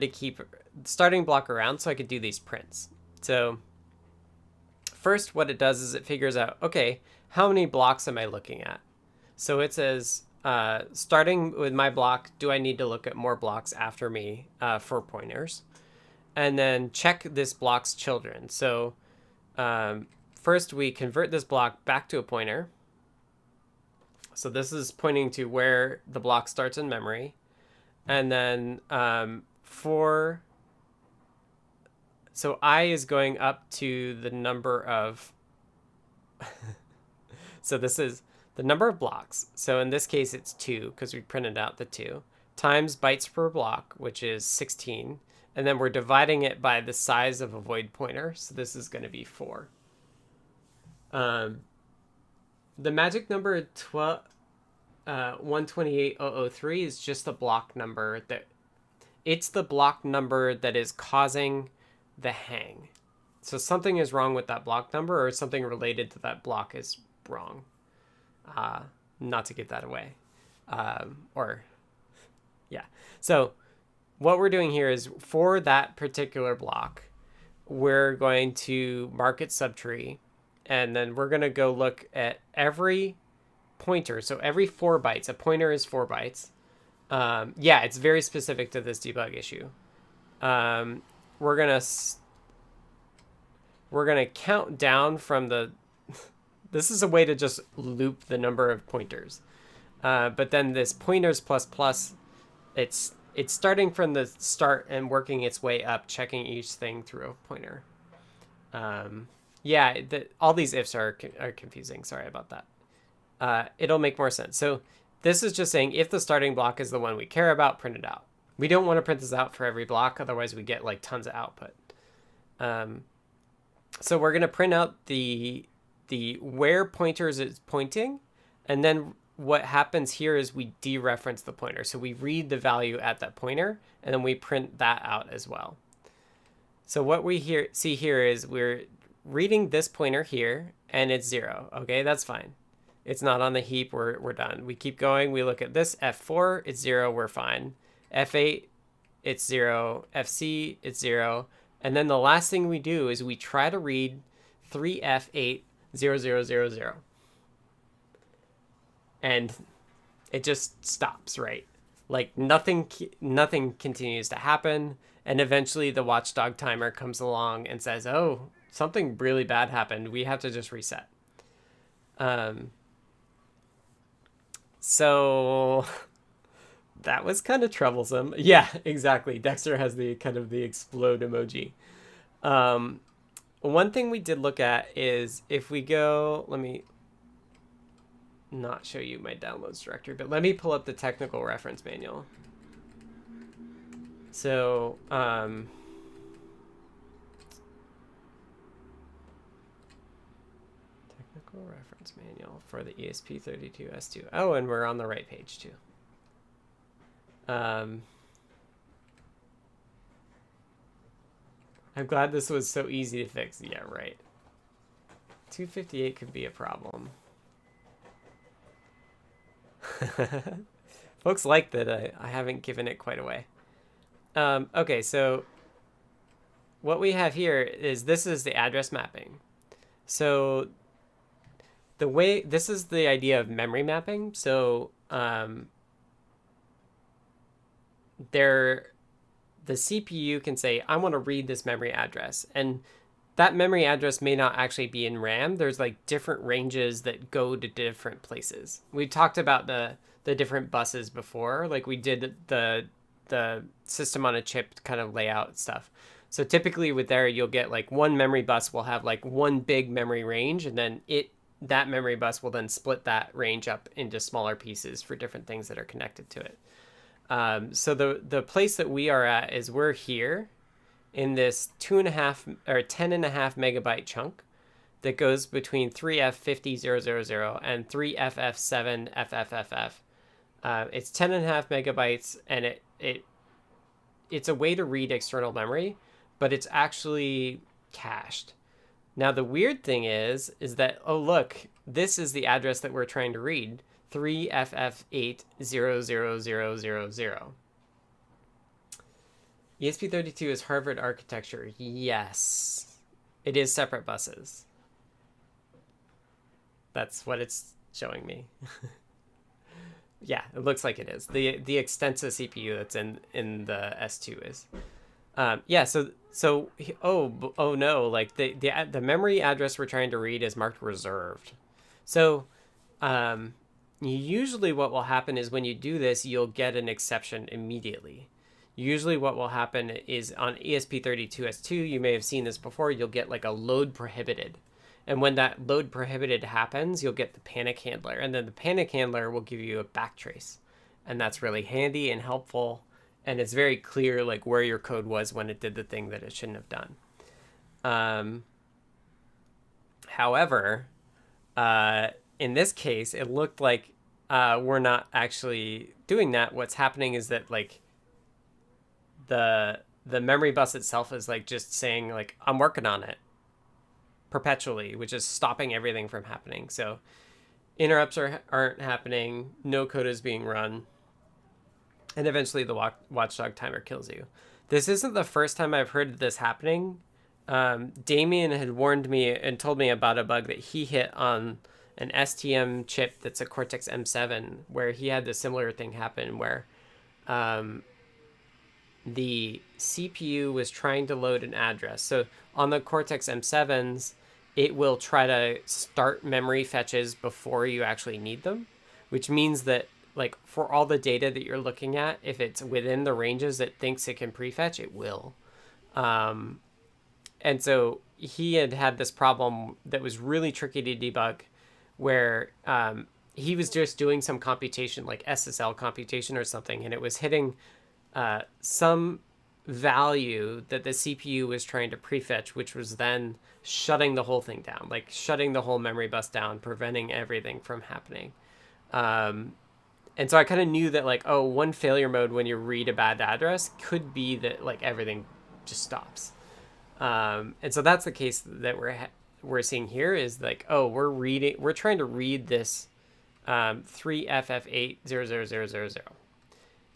[SPEAKER 1] keep starting block around so I could do these prints. So first what it does is it figures out, okay, how many blocks am I looking at? So it says, starting with my block, do I need to look at more blocks after me for pointers? And then check this block's children. So first, we convert this block back to a pointer. So this is pointing to where the block starts in memory. And then so I is going up to the number of, so this is the number of blocks. So in this case, it's 2 because we printed out the 2 times bytes per block, which is 16. And then we're dividing it by the size of a void pointer. So this is going to be 4. The magic number 12,128,003 is just the block number it's the block number that is causing the hang. So something is wrong with that block number, or something related to that block is wrong. Not to give that away. Yeah. So what we're doing here is for that particular block, we're going to mark its subtree, and then we're going to go look at every pointer. So every 4 bytes, a pointer is 4 bytes. Yeah, it's very specific to this debug issue. We're gonna count down from the. This is a way to just loop the number of pointers, but then this pointers plus plus, it's starting from the start and working its way up, checking each thing through a pointer. Yeah, all these ifs are confusing. Sorry about that. It'll make more sense. So this is just saying if the starting block is the one we care about, print it out. We don't want to print this out for every block, otherwise we get like tons of output. So we're going to print out the where pointers is pointing, and then what happens here is we dereference the pointer. So we read the value at that pointer, and then we print that out as well. So what we see here is we're reading this pointer here, and it's 0. Okay, that's fine. It's not on the heap. We're done. We keep going. We look at this F4. It's 0. We're fine. F8. It's 0. FC. It's 0. And then the last thing we do is we try to read 3F80000. And it just stops, right? Like nothing continues to happen. And eventually the watchdog timer comes along and says, oh, something really bad happened. We have to just reset. So that was kind of troublesome. Yeah, exactly. Dexter has the kind of the explode emoji. One thing we did look at is if we go, let me not show you my downloads directory, but let me pull up the technical reference manual. So, technical reference manual for the ESP32 S2. Oh, and we're on the right page too. I'm glad this was so easy to fix. Yeah, right. 258 could be a problem. Folks like that I haven't given it quite away. Okay, so what we have here is this is the address mapping. So this is the idea of memory mapping. So the CPU can say, I want to read this memory address. And that memory address may not actually be in RAM. There's like different ranges that go to different places. We talked about the different buses before. Like we did the system on a chip kind of layout stuff. So typically with there, you'll get like one memory bus will have like one big memory range, and then that memory bus will then split that range up into smaller pieces for different things that are connected to it. So the place that we are at is we're here in this 2.5 or 10.5 megabyte chunk that goes between 3F50000 and 3FF7FFFF. It's 10.5 megabytes, and it's a way to read external memory, but it's actually cached. Now the weird thing is that, oh look, this is the address that we're trying to read, 3FF8000000. ESP32 is Harvard architecture. Yes, it is separate buses. That's what it's showing me. Yeah, it looks like it is. The extensive CPU that's in the S2 is. Yeah, so oh no, like the memory address we're trying to read is marked reserved. So usually what will happen is when you do this, you'll get an exception immediately. Usually what will happen is on ESP32S2, you may have seen this before, you'll get like a load prohibited. And when that load prohibited happens, you'll get the panic handler. And then the panic handler will give you a backtrace. And that's really handy and helpful. And it's very clear like where your code was when it did the thing that it shouldn't have done. However, in this case, it looked like we're not actually doing that. What's happening is that like the memory bus itself is like just saying like, I'm working on it perpetually, which is stopping everything from happening. So interrupts aren't happening. No code is being run. And eventually the watchdog timer kills you. This isn't the first time I've heard of this happening. Damien had warned me and told me about a bug that he hit on an STM chip that's a Cortex M7, where he had the similar thing happen where the CPU was trying to load an address. So on the Cortex M7s, it will try to start memory fetches before you actually need them, which means that like for all the data that you're looking at, if it's within the ranges it thinks it can prefetch, it will. And so he had this problem that was really tricky to debug, where he was just doing some computation, like SSL computation or something, and it was hitting some value that the CPU was trying to prefetch, which was then shutting the whole thing down, like shutting the whole memory bus down, preventing everything from happening. And so I kind of knew that like, oh, one failure mode when you read a bad address could be that like everything just stops. And so that's the case that we're seeing here is like, oh, we're trying to read this 3FF8000000.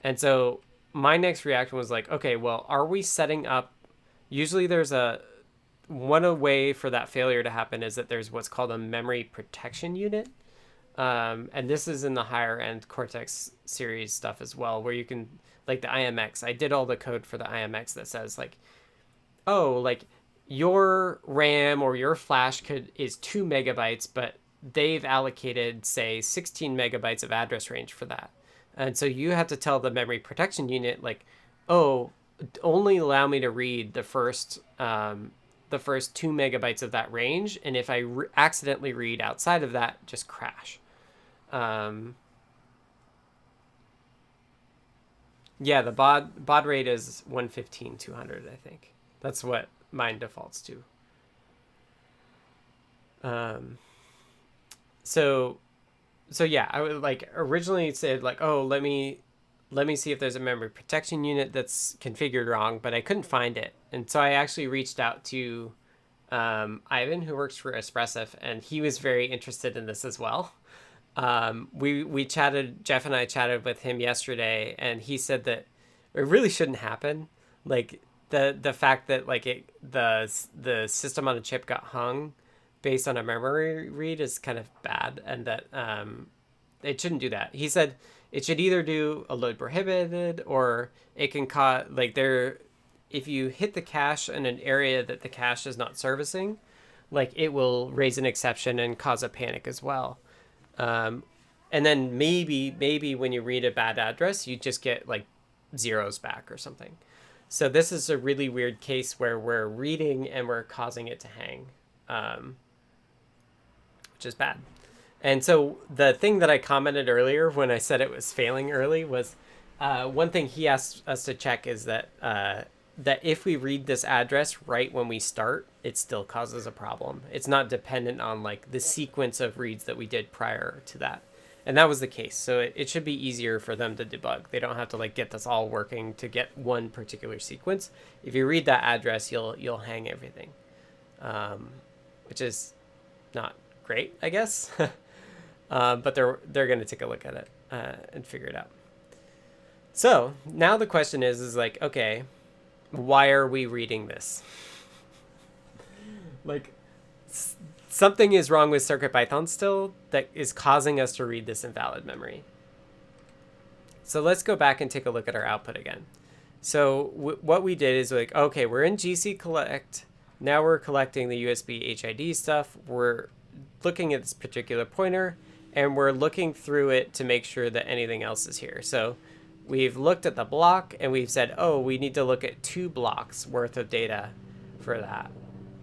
[SPEAKER 1] And so my next reaction was like, okay, well, are we setting up, usually there's one way for that failure to happen is that there's what's called a memory protection unit. And this is in the higher end Cortex series stuff as well, where you can, like the IMX, I did all the code for the IMX that says like, oh, like your RAM or your flash is 2 megabytes, but they've allocated, say, 16 megabytes of address range for that. And so you have to tell the memory protection unit, like, oh, only allow me to read the first 2 megabytes of that range. And if I accidentally read outside of that, just crash. Yeah, the baud rate is 115/200, I think. That's what mine defaults to. So yeah, I would like originally said like, oh, let me see if there's a memory protection unit that's configured wrong, but I couldn't find it. And so I actually reached out to Ivan, who works for Espressif, and he was very interested in this as well. We chatted, Jeff and I chatted with him yesterday, and he said that it really shouldn't happen. Like the fact that like the system on a chip got hung based on a memory read is kind of bad, and that it shouldn't do that. He said it should either do a load prohibited, or it can cause like if you hit the cache in an area that the cache is not servicing, like it will raise an exception and cause a panic as well. And then maybe when you read a bad address, you just get like zeros back or something. So this is a really weird case where we're reading and we're causing it to hang, which is bad. And so the thing that I commented earlier when I said it was failing early was one thing he asked us to check is that that if we read this address right when we start, it still causes a problem. It's not dependent on like the sequence of reads that we did prior to that. And that was the case. So it should be easier for them to debug. They don't have to like get this all working to get one particular sequence. If you read that address, you'll hang everything. which is not great, I guess. But they're going to take a look at it and figure it out. So now the question is like, okay, why are we reading this? Like, something is wrong with CircuitPython still that is causing us to read this invalid memory. So let's go back and take a look at our output again. So what we did is like, okay, we're in GC collect. Now we're collecting the USB HID stuff. We're looking at this particular pointer, and we're looking through it to make sure that anything else is here. So we've looked at the block, and we've said, oh, we need to look at 2 blocks worth of data for that.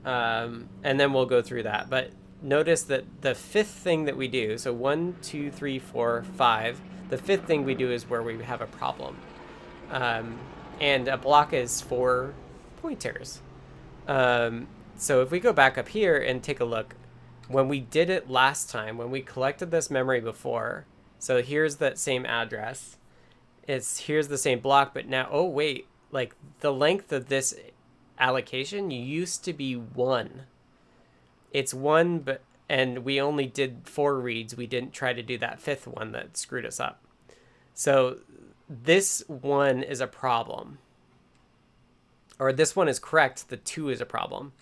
[SPEAKER 1] And then we'll go through that. But notice that the 5th thing that we do, so 1, 2, 3, 4, 5, the 5th thing we do is where we have a problem. And a block is 4 pointers. So if we go back up here and take a look, when we did it last time, when we collected this memory before, so here's that same address. Here's the same block, but now, oh wait, like the length of this allocation used to be 1. It's 1, and we only did 4 reads. We didn't try to do that 5th one that screwed us up. So this 1 is a problem. Or this one is correct, the 2 is a problem.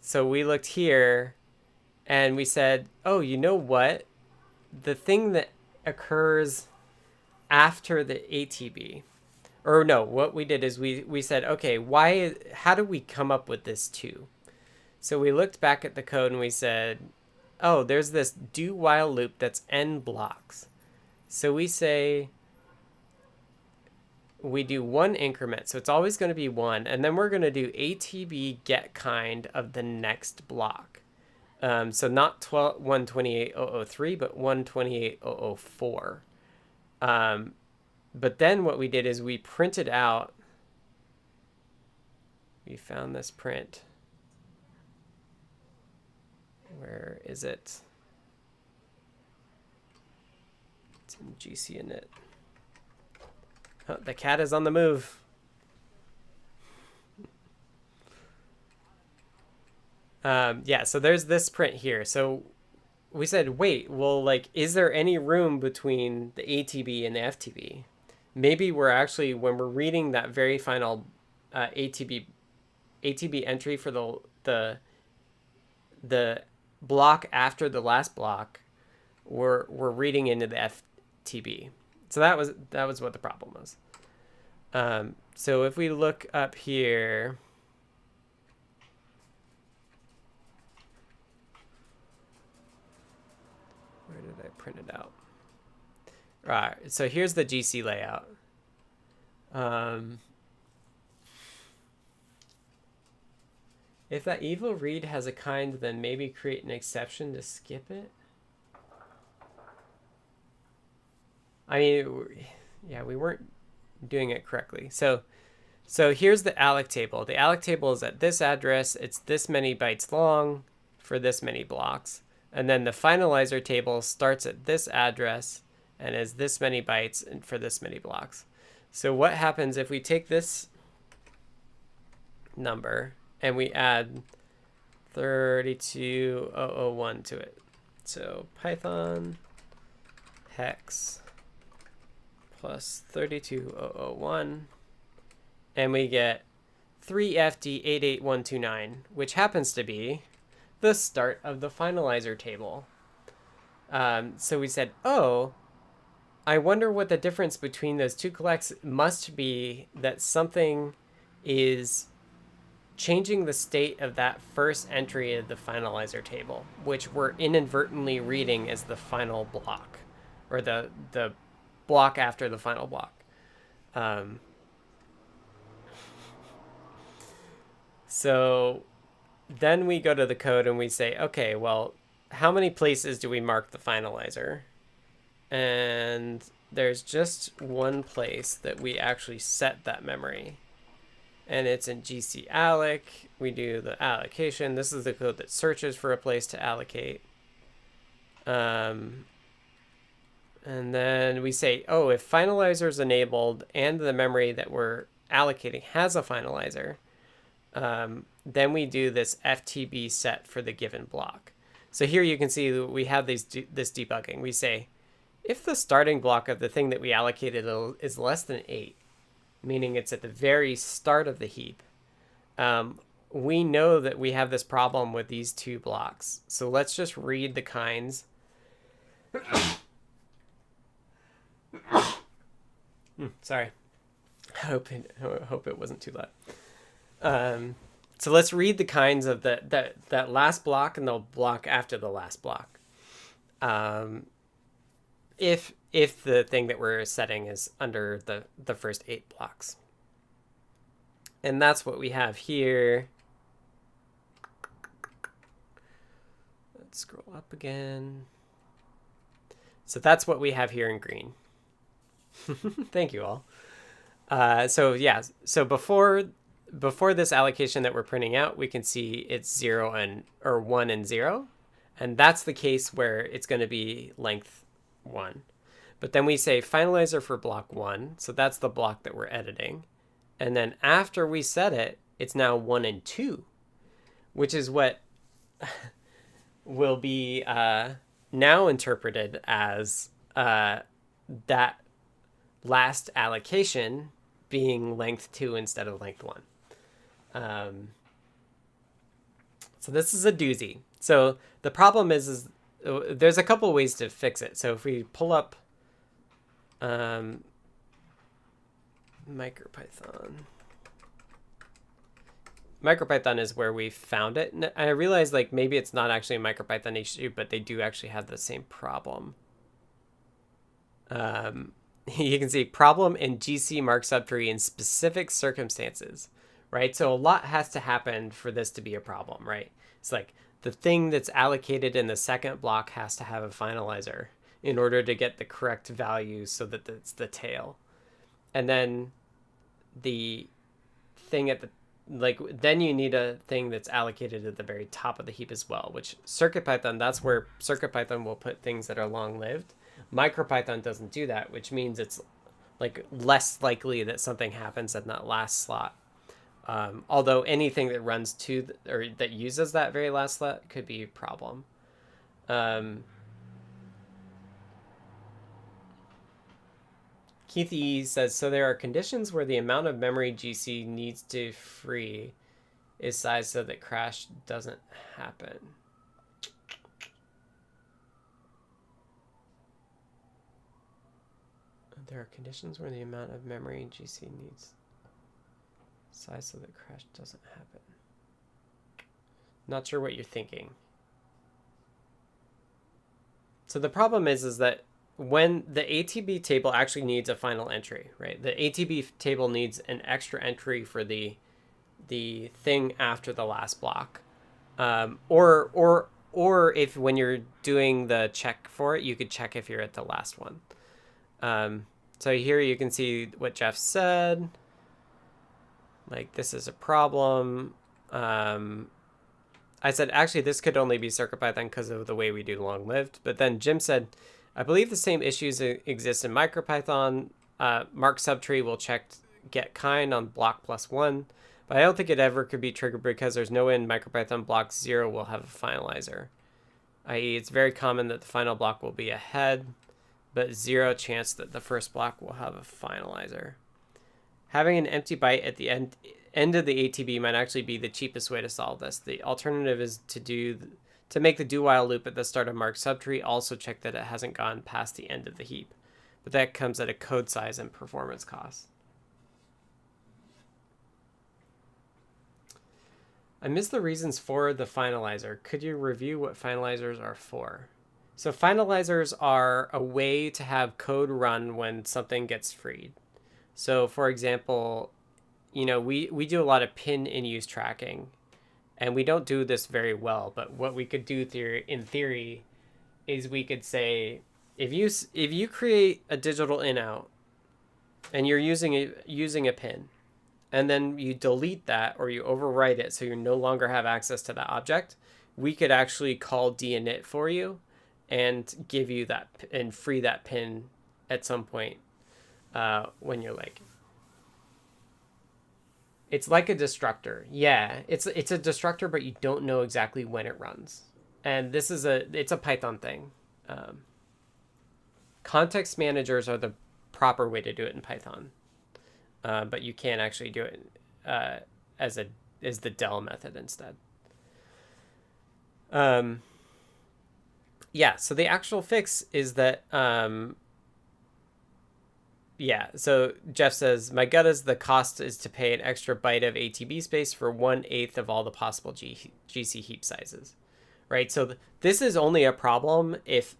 [SPEAKER 1] So we looked here and we said, oh, you know what? The thing that occurs after the ATB, or no, what we did is we said, okay, how do we come up with this 2? So we looked back at the code and we said, oh, there's this do while loop that's n blocks. So we say, we do 1 increment, so it's always going to be 1, and then we're going to do ATB get kind of the next block. So not 128.003, but 128.004. But then what we did is we printed out, we found this print. Where is it? It's in GC init. Oh, the cat is on the move. Yeah, so there's this print here. So we said, wait, well, like, is there any room between the ATB and the FTB? Maybe we're actually, when we're reading that very final ATB entry for the block after the last block, we're reading into the FTB. So that was what the problem was. So if we look up here, where did I print it out? Right. So here's the GC layout. If that evil read has a kind, then maybe create an exception to skip it. I mean, yeah, we weren't doing it correctly. So here's the alloc table. The alloc table is at this address. It's this many bytes long for this many blocks. And then the finalizer table starts at this address and is this many bytes and for this many blocks. So what happens if we take this number and we add 32001 to it? So Python hex plus 32001, and we get 3FD88129, which happens to be the start of the finalizer table. So we said, oh, I wonder what the difference between those 2 collects must be, that something is changing the state of that first entry of the finalizer table, which we're inadvertently reading as the final block, or the block after the final block. So then we go to the code and we say, okay, well, how many places do we mark the finalizer? And there's just 1 place that we actually set that memory. And it's in GC alloc. We do the allocation. This is the code that searches for a place to allocate. And then we say, oh, if finalizer is enabled and the memory that we're allocating has a finalizer, then we do this FTB set for the given block. So here you can see that we have this debugging. We say, if the starting block of the thing that we allocated is less than 8, meaning it's at the very start of the heap, we know that we have this problem with these two blocks. So let's just read the kinds. Sorry. I hope it wasn't too loud. So let's read the kinds of that last block and the block after the last block. If the thing that we're setting is under the first 8 blocks. And that's what we have here. Let's scroll up again. So that's what we have here in green. Thank you all. So yeah, so before this allocation that we're printing out, we can see it's 1 and 0. And that's the case where it's going to be length 1. But then we say finalizer for block 1. So that's the block that we're editing. And then after we set it, it's now 1 and 2, which is what will be now interpreted as that last allocation being length 2 instead of length 1. So this is a doozy. So the problem is there's a couple ways to fix it. So if we pull up MicroPython is where we found it. And I realize like maybe it's not actually a MicroPython issue, but they do actually have the same problem. You can see problem in GC mark subtree in specific circumstances, right? So a lot has to happen for this to be a problem, right? It's like the thing that's allocated in the second block has to have a finalizer in order to get the correct value so that it's the tail. And then the thing at the, then you need a thing that's allocated at the very top of the heap as well, which CircuitPython, that's where CircuitPython will put things that are long-lived. Micropython doesn't do that, which means it's like less likely that something happens in that last slot. Although anything that runs to or that uses that very last slot could be a problem. Keith E says, so there are conditions where the amount of memory GC needs to free is sized so that crash doesn't happen. There are conditions where the amount of memory GC needs size so that crash doesn't happen. Not sure what you're thinking. So the problem is that when the ATB table actually needs a final entry, right? The ATB table needs an extra entry for the thing after the last block. Or if when you're doing the check for it, you could check if you're at the last one. So here you can see what Jeff said. Like, this is a problem. I said, actually, this could only be CircuitPython because of the way we do long-lived. But then Jim said, I believe the same issues exist in Micropython. Mark subtree will check get kind on block +1. But I don't think it ever could be triggered because there's no way in Micropython block 0 will have a finalizer. I.e., it's very common that the final block will be ahead, but 0 chance that the first block will have a finalizer. Having an empty byte at the end of the ATB might actually be the cheapest way to solve this. The alternative is to make the do-while loop at the start of mark subtree also check that it hasn't gone past the end of the heap. But that comes at a code size and performance cost. I missed the reasons for the finalizer. Could you review what finalizers are for? So finalizers are a way to have code run when something gets freed. So for example, you know, we do a lot of pin in use tracking, and we don't do this very well, but what we could do in theory is we could say, if you create a digital in out and you're using a pin, and then you delete that or you overwrite it so you no longer have access to that object, we could actually call dinit for you and give you that and free that pin at some point when you're like. It's like a destructor. Yeah, it's a destructor, but you don't know exactly when it runs. And this is it's a Python thing. Context managers are the proper way to do it in Python, but you can actually do it as the del method instead. Yeah, so the actual fix is that yeah, so Jeff says, my gut is the cost is to pay an extra byte of ATB space for 1/8 of all the possible GC heap sizes, right? So this is only a problem if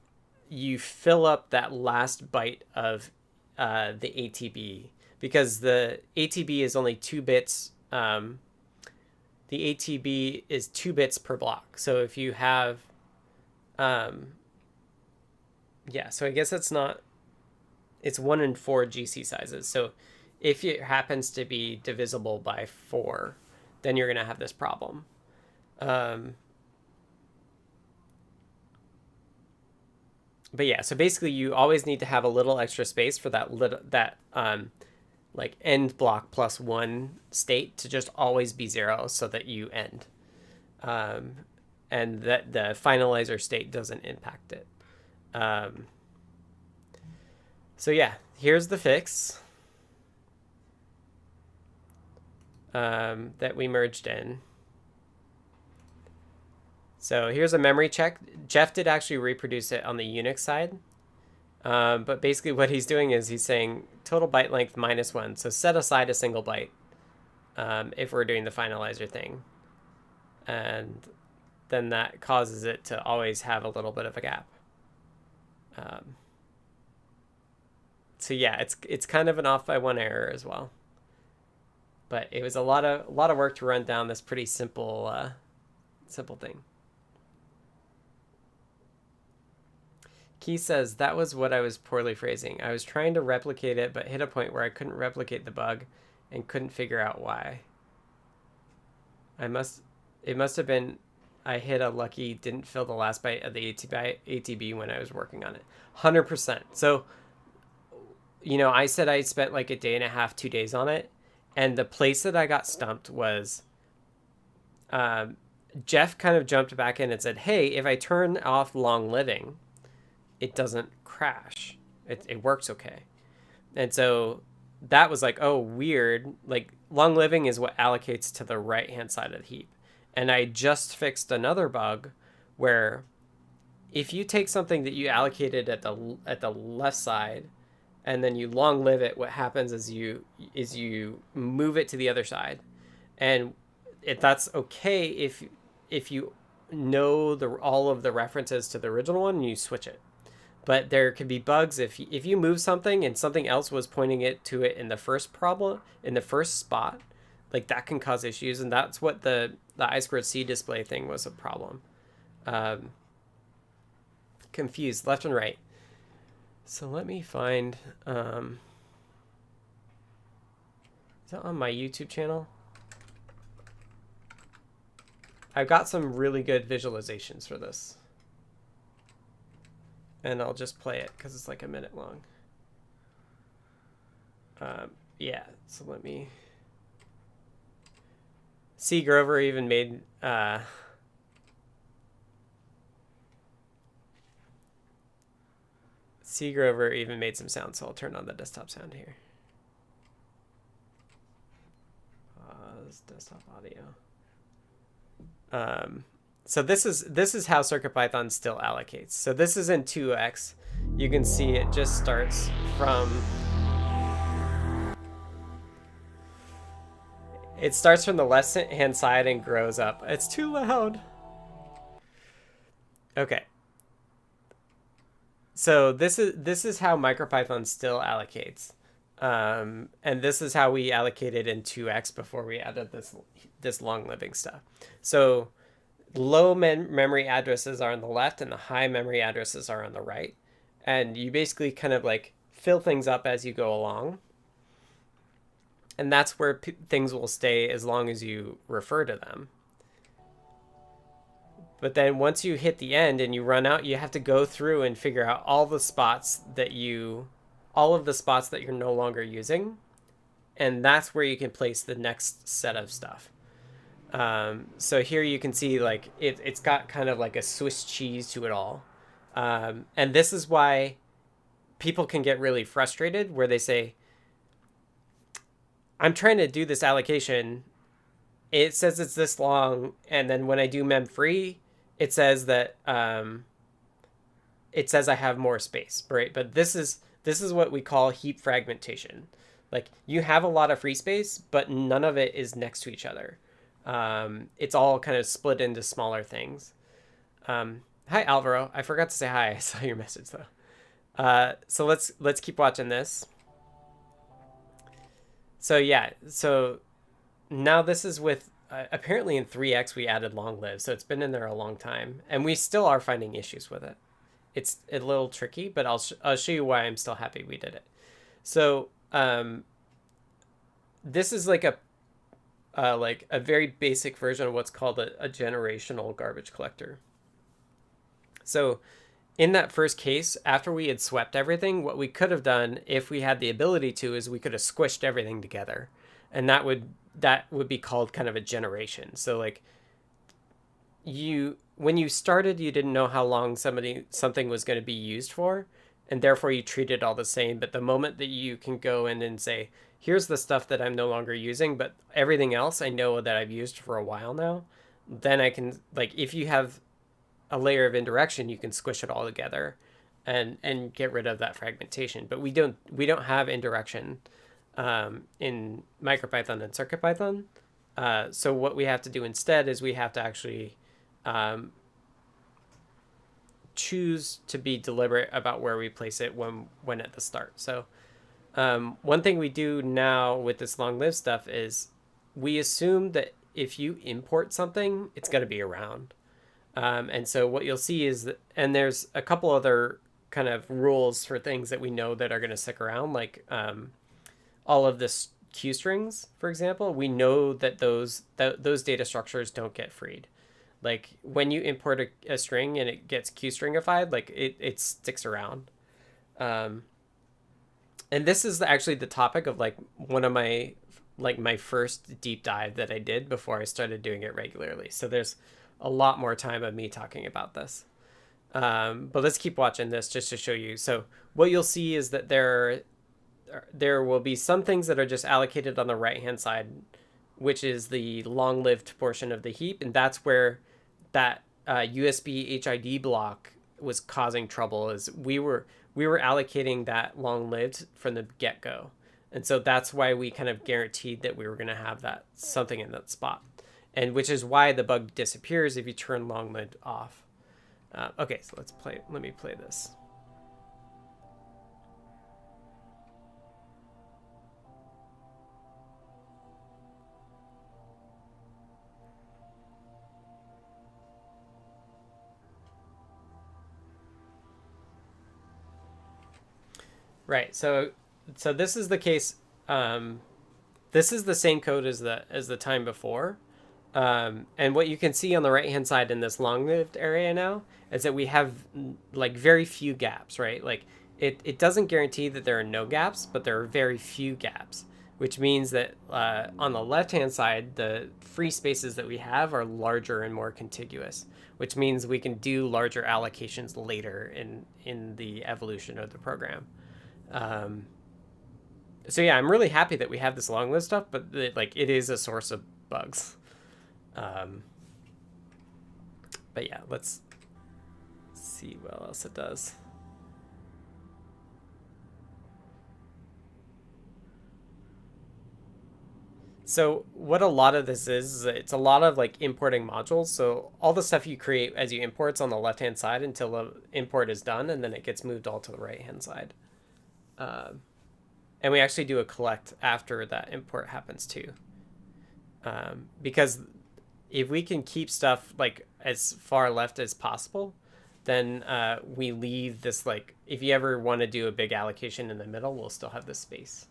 [SPEAKER 1] you fill up that last byte of the ATB, because the ATB is only 2 bits. The ATB is 2 bits per block. So if you have, yeah, so I guess it's 1 in 4 GC sizes. So if it happens to be divisible by 4, then you're going to have this problem. But yeah, so basically you always need to have a little extra space for that like end block plus 1 state to just always be 0 so that you end. And that the finalizer state doesn't impact it. So yeah, here's the fix that we merged in. So here's a memory check. Jeff did actually reproduce it on the Unix side. But basically what he's doing is he's saying total byte length -1. So set aside a single byte if we're doing the finalizer thing. And then that causes it to always have a little bit of a gap. So yeah, it's kind of an off by 1 error as well. But it was a lot of work to run down this pretty simple thing. Key says, that was what I was poorly phrasing. I was trying to replicate it, but hit a point where I couldn't replicate the bug and couldn't figure out why. It must have been I hit a lucky didn't fill the last byte of the ATB when I was working on it. 100%. So, you know, I said I spent like a day and a half, 2 days on it. And the place that I got stumped was Jeff kind of jumped back in and said, hey, if I turn off long living, it doesn't crash. It works okay. And so that was like, oh, weird. Like long living is what allocates to the right-hand side of the heap. And I just fixed another bug where if you take something that you allocated at the left side and then you long live it, what happens is you move it to the other side. And that's okay if you know all of the references to the original one and you switch it. But there could be bugs if you move something and something else was pointing it to it in the first spot, like that can cause issues. And that's what the I2C display thing was a problem. Confused left and right. So let me find, is that on my YouTube channel? I've got some really good visualizations for this. And I'll just play it because it's like a minute long. Yeah, so let me... C. Grover even made... C. Grover even made some sound, so I'll turn on the desktop sound here. Pause desktop audio. So this is how CircuitPython still allocates. So this is in 2x. You can see it just starts from... It starts from the left-hand side and grows up. It's too loud. Okay. So this is how Micropython still allocates. And this is how we allocated in 2x before we added this long living stuff. So low memory addresses are on the left and the high memory addresses are on the right. And you basically kind of like fill things up as you go along. And that's where things will stay as long as you refer to them. But then once you hit the end and you run out, you have to go through and figure out all of the spots that you're no longer using and that's where you can place the next set of stuff. So here you can see like it's got kind of like a Swiss cheese to it all. And this is why people can get really frustrated where they say, I'm trying to do this allocation. It says it's this long. And then when I do mem free, it says that, it says I have more space, right? But this is what we call heap fragmentation. Like you have a lot of free space, but none of it is next to each other. It's all kind of split into smaller things. Hi, Alvaro. I forgot to say hi. I saw your message though. So let's keep watching this. So yeah, so now this is with apparently in 3x we added long live, so it's been in there a long time, and we still are finding issues with it. It's a little tricky, but I'll show you why I'm still happy we did it. So this is like a very basic version of what's called a generational garbage collector. So in that first case, after we had swept everything, what we could have done if we had the ability to is we could have squished everything together, and that would be called kind of a generation. So like when you started, you didn't know how long something was going to be used for, and therefore you treat it all the same. But the moment that you can go in and say, here's the stuff that I'm no longer using, but everything else I know that I've used for a while now, then I can, like, if you have a layer of indirection, you can squish it all together and get rid of that fragmentation. But we don't have indirection in Micropython and CircuitPython. So what we have to do instead is we have to actually choose to be deliberate about where we place it when at the start. So one thing we do now with this long-lived stuff is we assume that if you import something, it's going to be around. And so what you'll see is that, and there's a couple other kind of rules for things that we know that are going to stick around, like all of this Q strings, for example. We know that those data structures don't get freed. Like when you import a string and it gets Q stringified, like it sticks around. And this is actually the topic of like one of my first deep dive that I did before I started doing it regularly. So there's a lot more time of me talking about this. But let's keep watching this just to show you. So what you'll see is that there will be some things that are just allocated on the right-hand side, which is the long-lived portion of the heap. And that's where that USB HID block was causing trouble, is we were allocating that long-lived from the get-go. And so that's why we kind of guaranteed that we were going to have that something in that spot. And which is why the bug disappears if you turn long-lived off. Okay, so let me play this. Right, so this is the case. This is the same code as the time before. And what you can see on the right-hand side in this long-lived area now is that we have like very few gaps, right? Like it doesn't guarantee that there are no gaps, but there are very few gaps, which means that on the left-hand side, the free spaces that we have are larger and more contiguous, which means we can do larger allocations later in the evolution of the program. So yeah, I'm really happy that we have this long-lived stuff, but it is a source of bugs. But yeah, let's see what else it does. So what a lot of this is it's a lot of like importing modules. So all the stuff you create as you import is on the left-hand side until the import is done, and then it gets moved all to the right-hand side. And we actually do a collect after that import happens too. Because if we can keep stuff like as far left as possible, then we leave this, like, if you ever want to do a big allocation in the middle, we'll still have this space.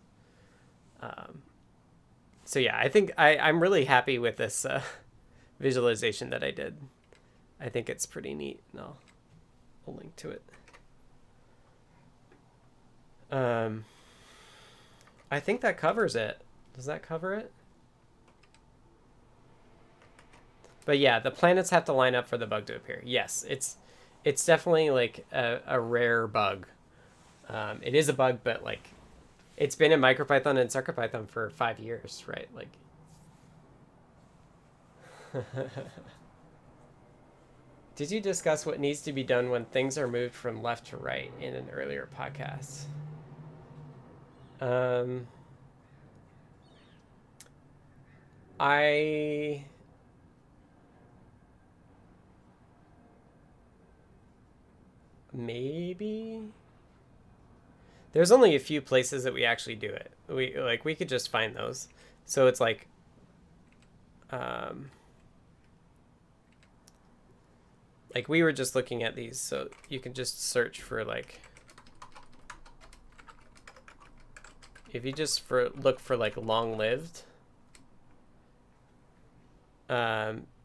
[SPEAKER 1] So yeah, I think I'm really happy with this visualization that I did. I think it's pretty neat. And I'll link to it. I think that covers it. Does that cover it? But yeah, the planets have to line up for the bug to appear. Yes, it's definitely like a rare bug. It is a bug, but like it's been in Micropython and CircuitPython for 5 years, right? Like. Did you discuss what needs to be done when things are moved from left to right in an earlier podcast? I maybe there's only a few places that we actually do it. We could just find those. So it's like we were just looking at these, so you can just search for like, if you just look for like long-lived,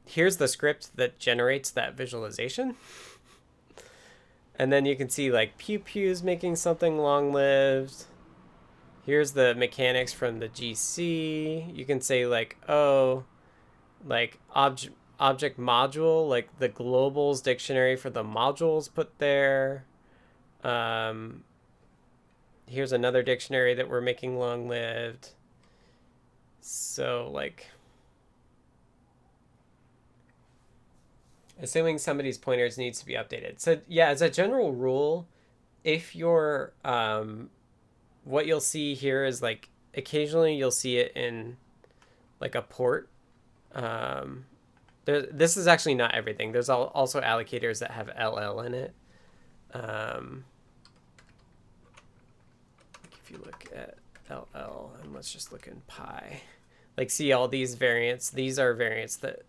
[SPEAKER 1] here's the script that generates that visualization. And then you can see like pew pews making something long-lived. Here's the mechanics from the GC. You can say like, oh, like object module, like the globals dictionary for the modules put there. Here's another dictionary that we're making long-lived. So like, assuming somebody's pointers needs to be updated. So yeah, as a general rule, if you're, what you'll see here is like, occasionally you'll see it in like a port. This is actually not everything. There's also allocators that have LL in it. If you look at LL, and let's just look in Pi, like see all these variants. These are variants that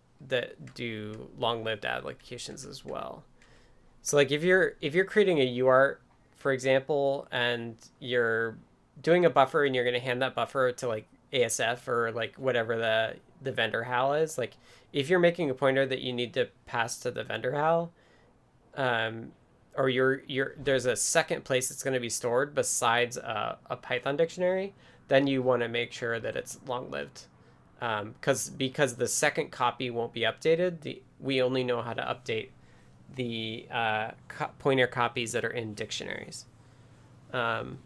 [SPEAKER 1] do long-lived allocations as well. So like if you're creating a UART, for example, and you're doing a buffer and you're going to hand that buffer to like ASF or like whatever the vendor HAL is, like if you're making a pointer that you need to pass to the vendor HAL, or there's a second place it's going to be stored besides a Python dictionary, then you want to make sure that it's long-lived. Because the second copy won't be updated. We only know how to update the pointer copies that are in dictionaries. So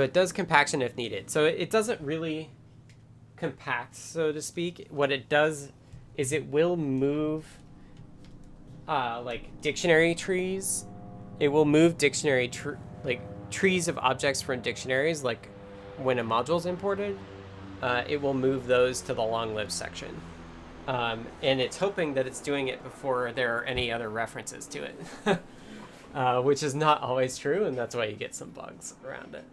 [SPEAKER 1] it does compaction if needed. So it doesn't really compact, so to speak. What it does is it will move like dictionary trees. It will move dictionary trees of objects from dictionaries, like when a module is imported, it will move those to the long-lived section. And it's hoping that it's doing it before there are any other references to it, which is not always true, and that's why you get some bugs around it.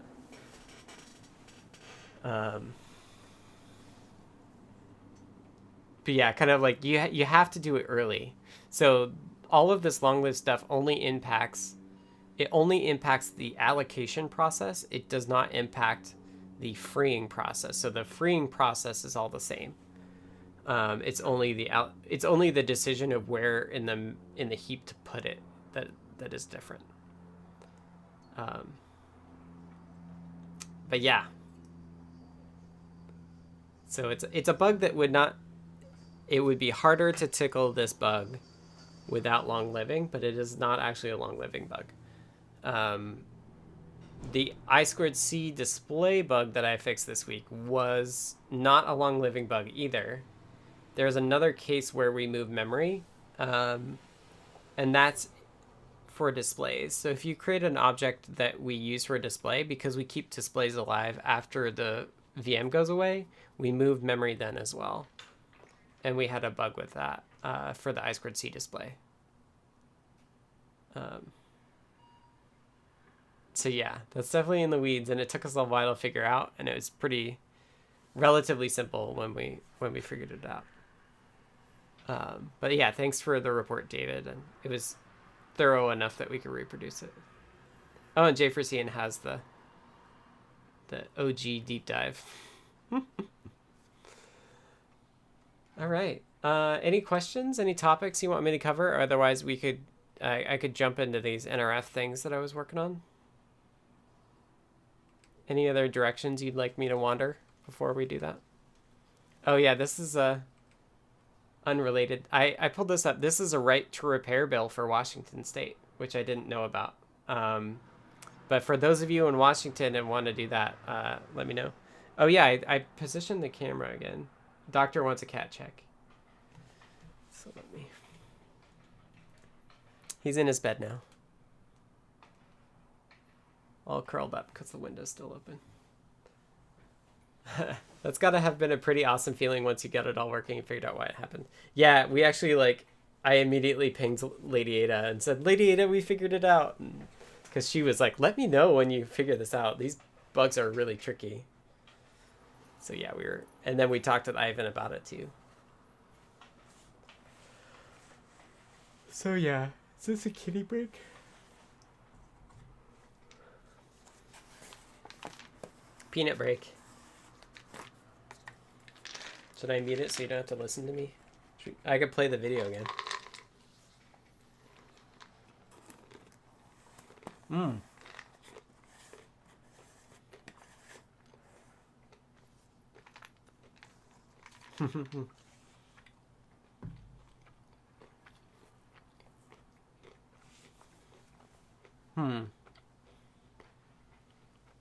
[SPEAKER 1] But yeah, kind of like you have to do it early. So all of this long-lived stuff only impacts the allocation process. It does not impact the freeing process. So the freeing process is all the same. It's only the decision of where in the heap to put it that is different. But yeah. So it's a bug that it would be harder to tickle this bug without long living, but it is not actually a long living bug. The I2C display bug that I fixed this week was not a long living bug either. There's another case where we move memory, and that's for displays. So if you create an object that we use for a display, because we keep displays alive after the VM goes away, we move memory then as well. And we had a bug with that for the I2C display. So yeah, that's definitely in the weeds, and it took us a while to figure out, and it was relatively simple when we figured it out. But yeah, thanks for the report, David, and it was thorough enough that we could reproduce it. Oh, and Jayfersian has the OG deep dive. All right. Any questions? Any topics you want me to cover? Or otherwise, I could jump into these NRF things that I was working on. Any other directions you'd like me to wander before we do that? Oh yeah, this is unrelated. I pulled this up. This is a right to repair bill for Washington State, which I didn't know about. But for those of you in Washington and want to do that, let me know. Oh yeah, I positioned the camera again. Doctor wants a cat check. So let me. He's in his bed now. All curled up because the window's still open. That's gotta have been a pretty awesome feeling once you got it all working and figured out why it happened. Yeah, we actually I immediately pinged Lady Ada and said, Lady Ada, we figured it out. Because she was like, let me know when you figure this out. These bugs are really tricky. So yeah, and then we talked with Ivan about it too. So yeah, is this a kitty break? Peanut break. Should I mute it so you don't have to listen to me? I could play the video again.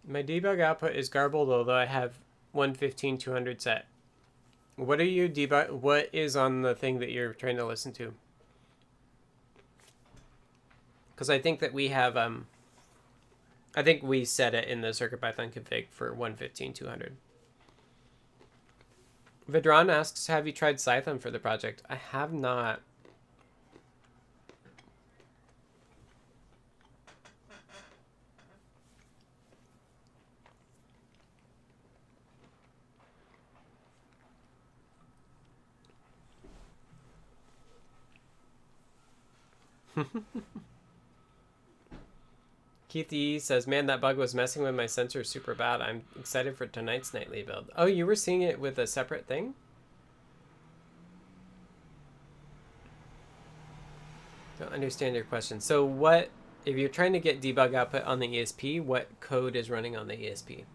[SPEAKER 1] My debug output is garbled, although I have 115/200 set. What are you debug? What is on the thing that you're trying to listen to? Because I think that we have I think we set it in the CircuitPython config for 115/200. Vidron asks, have you tried Python for the project? I have not. Keith E says, man, that bug was messing with my sensor super bad. I'm excited for tonight's nightly build. Oh, you were seeing it with a separate thing? Don't understand your question. So what, if you're trying to get debug output on the ESP, what code is running on the ESP?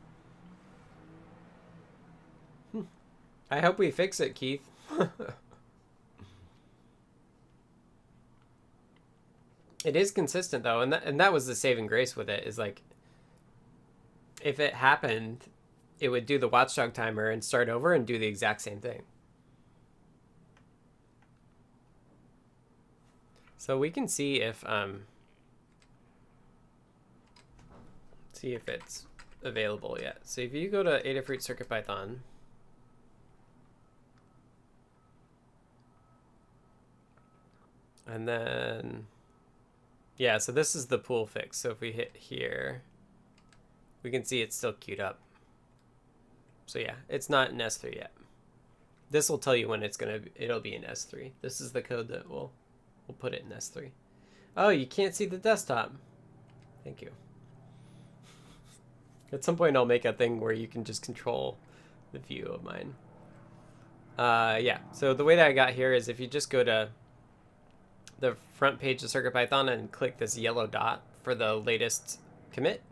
[SPEAKER 1] I hope we fix it, Keith. It is consistent though, and that was the saving grace with it, is like, if it happened, it would do the watchdog timer and start over and do the exact same thing. So we can see if it's available yet. So if you go to Adafruit CircuitPython, and then yeah, so this is the pool fix. So if we hit here, we can see it's still queued up. So yeah, it's not in S3 yet. This will tell you when it'll be in S3. This is the code that we'll put it in S3. Oh, you can't see the desktop. Thank you. At some point I'll make a thing where you can just control the view of mine. Yeah, so the way that I got here is if you just go to the front page of CircuitPython and click this yellow dot for the latest commit,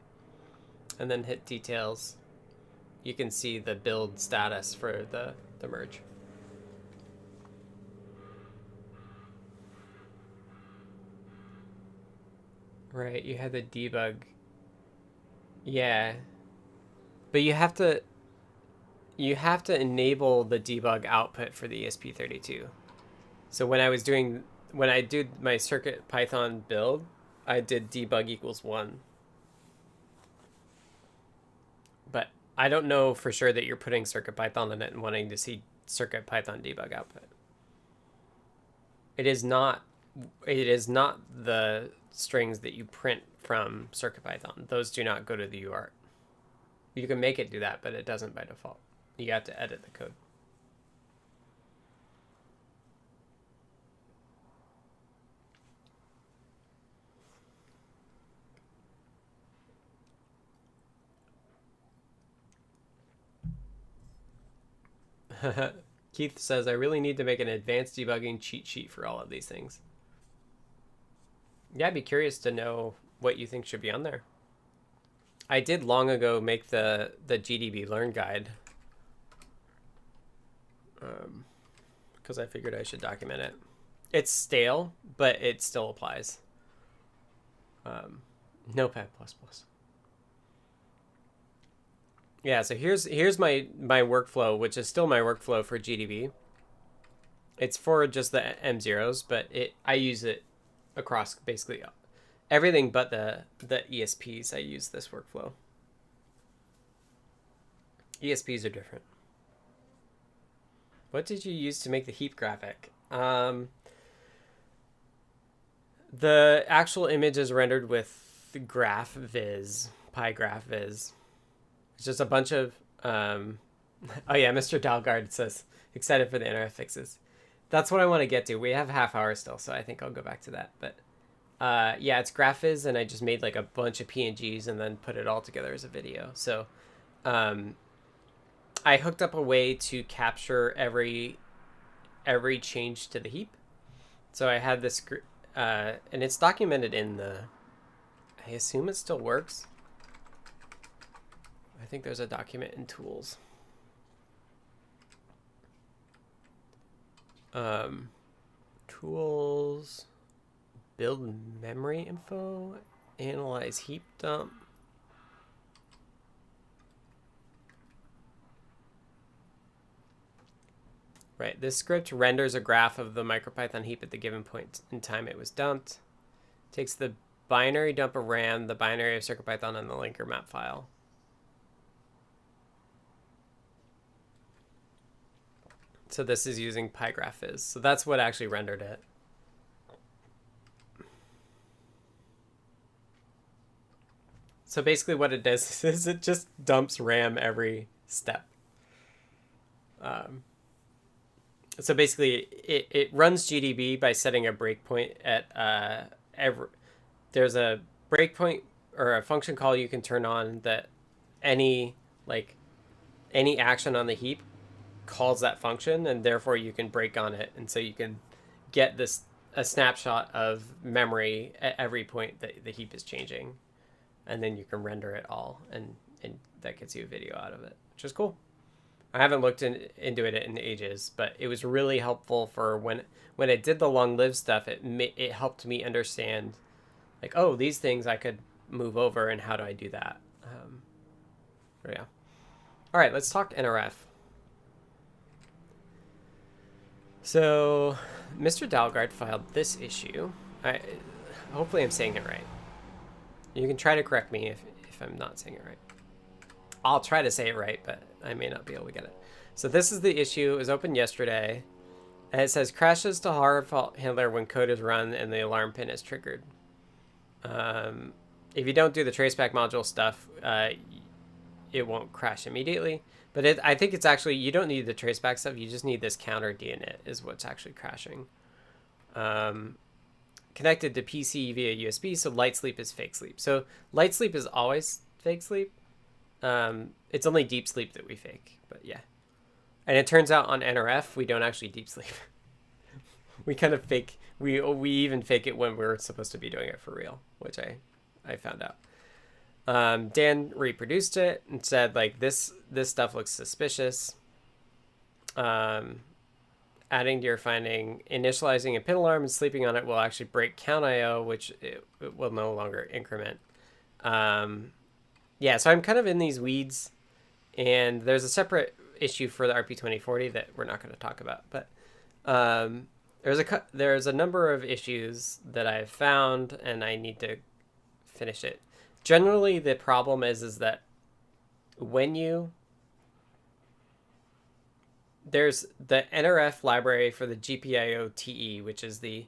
[SPEAKER 1] and then hit details, you can see the build status for the merge. Right, you had the debug. Yeah. But you have to enable the debug output for the ESP32. So when I did my CircuitPython build, I did debug equals 1. But I don't know for sure that you're putting CircuitPython in it and wanting to see CircuitPython debug output. It is not the strings that you print from CircuitPython. Those do not go to the UART. You can make it do that, but it doesn't by default. You have to edit the code. Keith says, I really need to make an advanced debugging cheat sheet for all of these things. Yeah, I'd be curious to know what you think should be on there. I did long ago make the GDB Learn guide. Because I figured I should document it. It's stale, but it still applies. Notepad++. Yeah, so here's my workflow, which is still my workflow for GDB. It's for just the M0s, but I use it across basically everything but the ESPs. I use this workflow. ESPs are different. What did you use to make the heap graphic? The actual image is rendered with GraphViz, PyGraphViz. It's just a bunch of, oh yeah, Mr. Dalgard says, excited for the NRF fixes. That's what I want to get to. We have half hour still, so I think I'll go back to that. But yeah, it's GraphViz, and I just made like a bunch of PNGs and then put it all together as a video. So I hooked up a way to capture every change to the heap. So I had this, and it's documented in the, I assume it still works. I think there's a document in tools. Tools, build memory info, analyze heap dump. Right, this script renders a graph of the Micropython heap at the given point in time it was dumped. Takes the binary dump of RAM, the binary of CircuitPython, and the linker map file. So this is using PyGraphViz. So that's what actually rendered it. So basically what it does is it just dumps RAM every step. So basically it runs GDB by setting a breakpoint at there's a breakpoint or a function call you can turn on that any action on the heap calls that function, and therefore you can break on it, and so you can get a snapshot of memory at every point that the heap is changing, and then you can render it all, and that gets you a video out of it, which is cool. I haven't looked into it in ages, but it was really helpful for when it did the long-lived stuff. It helped me understand, like, oh, these things I could move over, and how do I do that? Yeah. All right, let's talk NRF. So, Mr. Dalgard filed this issue. Hopefully I'm saying it right. You can try to correct me if I'm not saying it right. I'll try to say it right, but I may not be able to get it. So this is the issue. It was opened yesterday. And it says, crashes to hard fault handler when code is run and the alarm pin is triggered. If you don't do the traceback module stuff, it won't crash immediately. But I think it's actually, you don't need the traceback stuff. You just need this counter deinit is what's actually crashing. Connected to PC via USB, so light sleep is fake sleep. So light sleep is always fake sleep. It's only deep sleep that we fake, but yeah. And it turns out on NRF, we don't actually deep sleep. We kind of fake, we even fake it when we're supposed to be doing it for real, which I found out. Dan reproduced it and said, like, this stuff looks suspicious. Adding to your finding, initializing a pin alarm and sleeping on it will actually break count IO, which it will no longer increment. Yeah, so I'm kind of in these weeds, and there's a separate issue for the RP2040 that we're not going to talk about, but there's a number of issues that I've found, and I need to finish it. Generally, the problem is that when there's the NRF library for the GPIO TE, which is the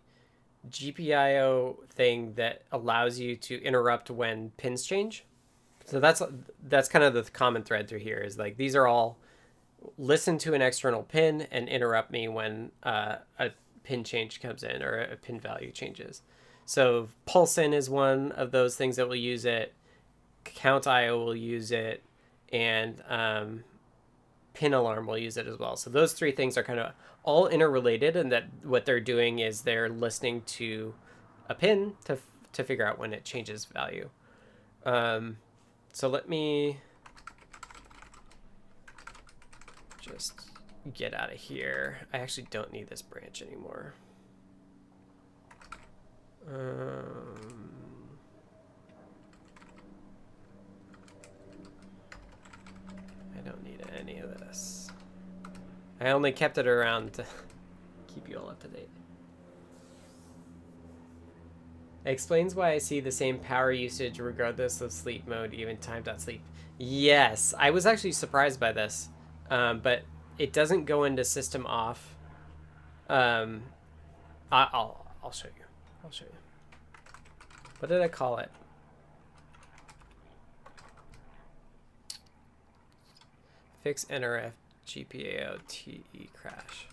[SPEAKER 1] GPIO thing that allows you to interrupt when pins change. So that's kind of the common thread through here is like, these are all listen to an external pin and interrupt me when a pin change comes in or a pin value changes. So pulse-in is one of those things that will use it. Count IO will use it, and pin alarm will use it as well. So those three things are kind of all interrelated, and that what they're doing is they're listening to a pin to figure out when it changes value. So let me just get out of here. I actually don't need this branch anymore. I don't need any of this. I only kept it around to keep you all up to date. It explains why I see the same power usage regardless of sleep mode, even time.sleep. Yes, I was actually surprised by this, but it doesn't go into system off. I'll show you. I'll show you. What did I call it? Fix NRF GPIO TE crash.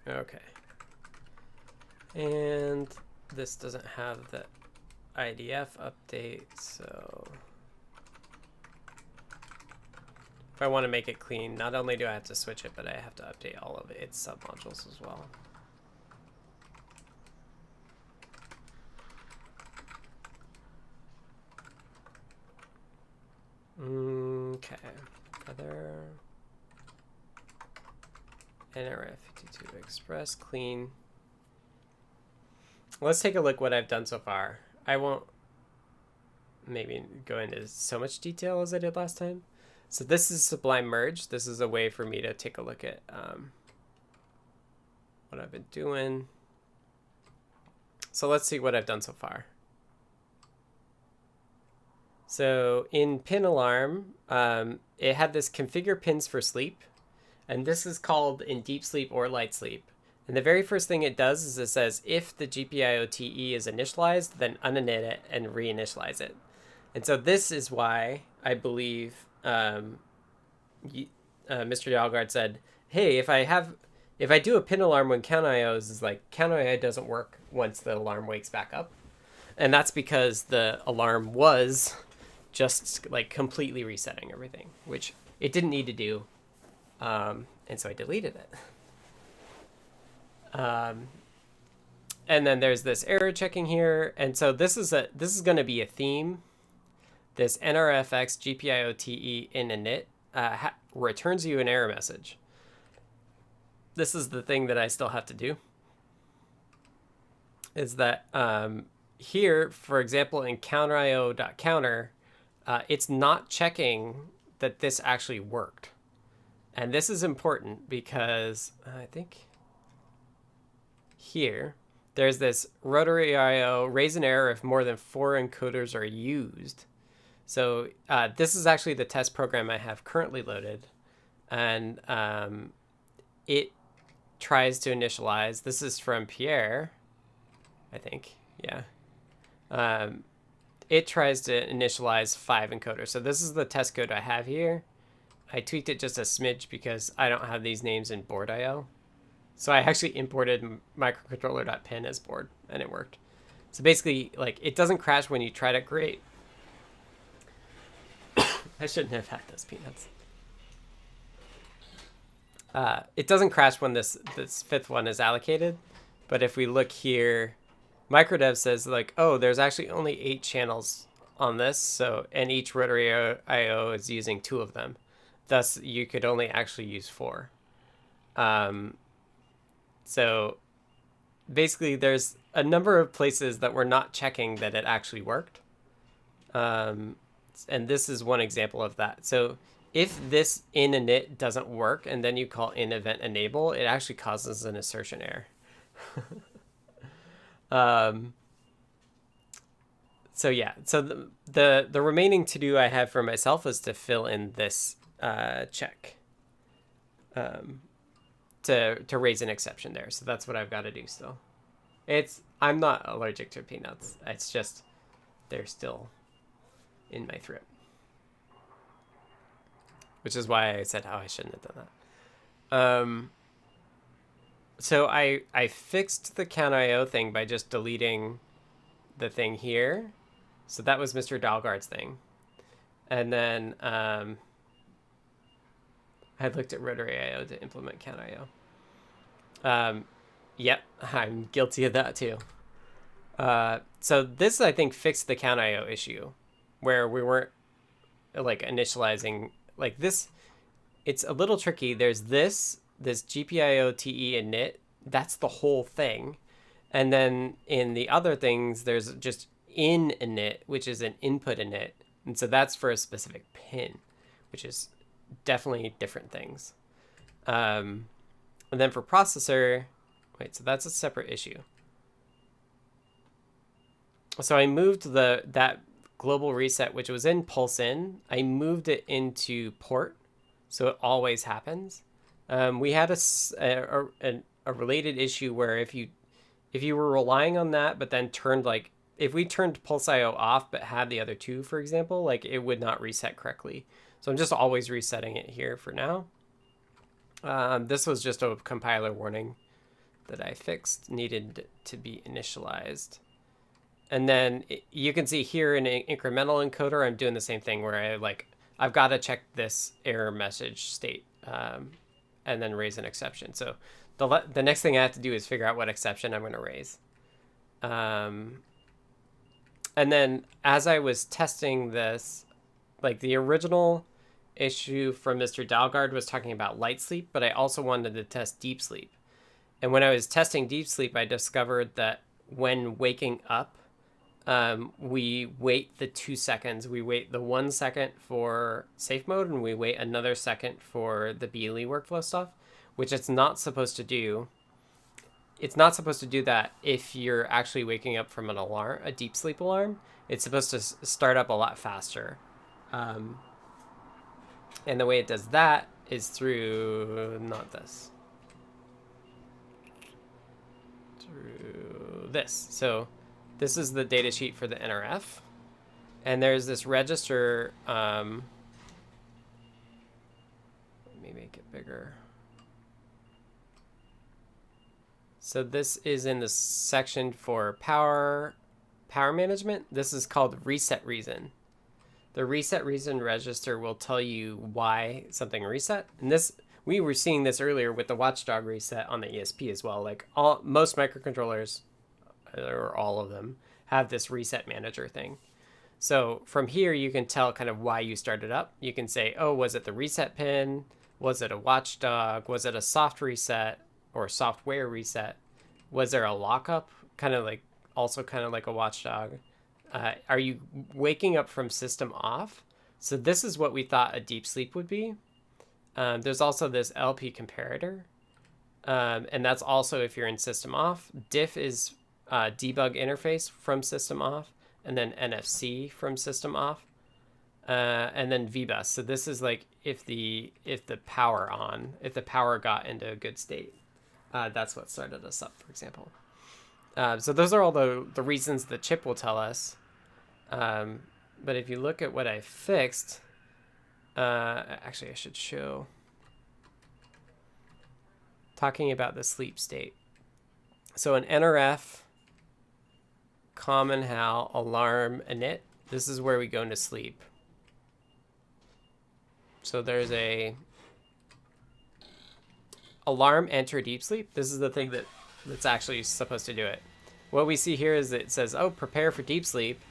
[SPEAKER 1] Okay. And this doesn't have the IDF update, so if I want to make it clean, not only do I have to switch it, but I have to update all of its submodules as well. Okay. Other NRF52 Express clean. Let's take a look what I've done so far. I won't maybe go into so much detail as I did last time. So this is Sublime Merge. This is a way for me to take a look at what I've been doing. So let's see what I've done so far. So in pin alarm, it had this configure pins for sleep. And this is called in deep sleep or light sleep. And the very first thing it does is it says, if the GPIO-TE is initialized, then uninit it and reinitialize it. And so this is why I believe Mr. Dalgard said, hey, if I do a pin alarm when count IOs, is like count IO doesn't work once the alarm wakes back up. And that's because the alarm was just like completely resetting everything, which it didn't need to do. And so I deleted it. And then there's this error checking here. And so this is going to be a theme. This NRFX GPIO-TE in init returns you an error message. This is the thing that I still have to do. Is that here, for example, in counter.io.counter, it's not checking that this actually worked. And this is important because I think here, there's this rotary IO raise an error if more than 4 encoders are used. So this is actually the test program I have currently loaded. And it tries to initialize. This is from Pierre, I think. Yeah. It tries to initialize 5 encoders. So this is the test code I have here. I tweaked it just a smidge because I don't have these names in board IO. So I actually imported microcontroller.pin as board, and it worked. So basically, like, it doesn't crash when you try to create. I shouldn't have had those peanuts. It doesn't crash when this 5th one is allocated. But if we look here, microdev says, like, oh, there's actually only 8 channels on this. So, and each rotary IO is using 2 of them. Thus, you could only actually use 4. So basically, there's a number of places that we're not checking that it actually worked. And this is one example of that. So if this in init doesn't work and then you call in event enable, it actually causes an assertion error. So yeah, so the remaining to do I have for myself is to fill in this check. To raise an exception there. So that's what I've got to do still. I'm not allergic to peanuts. It's just they're still in my throat. Which is why I said how I shouldn't have done that. So I fixed the count IO thing by just deleting the thing here. So that was Mr. Dalgard's thing. And then I looked at rotary IO to implement count IO. Yep, I'm guilty of that too. So this, I think, fixed the count IO issue where we weren't like initializing like this. It's a little tricky. There's this GPIO, TE, and init. That's the whole thing. And then in the other things, there's just init, which is an input init. And so that's for a specific pin, which is definitely different things. And then for processor, wait, so that's a separate issue. So I moved that global reset, which was in pulse in, I moved it into port, so it always happens. We had a related issue where if you were relying on that, but then turned like, if we turned pulse IO off but had the other two, for example, like it would not reset correctly. So I'm just always resetting it here for now. This was just a compiler warning that I fixed, needed to be initialized. And then you can see here in an incremental encoder, I'm doing the same thing where I've got to check this error message state and then raise an exception. So the next thing I have to do is figure out what exception I'm going to raise. And then as I was testing this, like the original issue from Mr. Dalgard was talking about light sleep, but I also wanted to test deep sleep. And when I was testing deep sleep, I discovered that when waking up, we wait the 2 seconds. We wait the 1 second for safe mode, and we wait another second for the BLE workflow stuff, which it's not supposed to do. It's not supposed to do that if you're actually waking up from an alarm, a deep sleep alarm. It's supposed to start up a lot faster. And the way it does that is through, not this, through this. So this is the data sheet for the NRF. And there's this register. Let me make it bigger. So this is in the section for power management. This is called reset reason. The reset reason register will tell you why something reset. And this, we were seeing this earlier with the watchdog reset on the ESP as well. Like most microcontrollers, or all of them, have this reset manager thing. So from here, you can tell kind of why you started up. You can say, oh, was it the reset pin? Was it a watchdog? Was it a soft reset or software reset? Was there a lockup? Kind of like a watchdog. Are you waking up from system off? So this is what we thought a deep sleep would be. There's also this LP comparator. And that's also if you're in system off. Diff is debug interface from system off, and then NFC from system off, and then VBus. So this is like if the power on, if the power got into a good state, that's what started us up, for example. So those are all the reasons the chip will tell us. But if you look at what I fixed, actually I should show, talking about the sleep state. So an NRF, common HAL, alarm, init, this is where we go into sleep. So there's a alarm enter deep sleep. This is the thing that's actually supposed to do it. What we see here is it says, oh, prepare for deep sleep,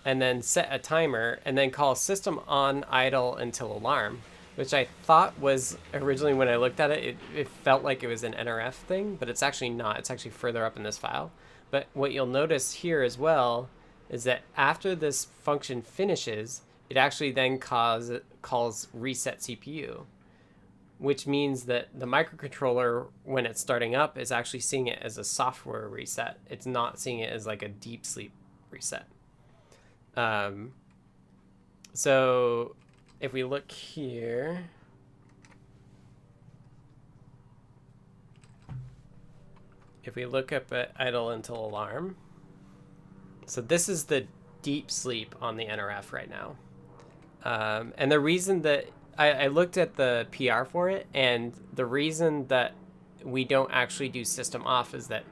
[SPEAKER 1] and then set a timer, and then call system on idle until alarm, which I thought was originally, when I looked at it, it felt like it was an NRF thing, but it's actually not. It's actually further up in this file. But what you'll notice here as well is that after this function finishes, it actually then calls reset CPU, which means that the microcontroller, when it's starting up, is actually seeing it as a software reset. It's not seeing it as like a deep sleep reset. So if we look here, if we look up at idle until alarm, so this is the deep sleep on the NRF right now. And the reason that I looked at the PR for it, and the reason that we don't actually do system off is that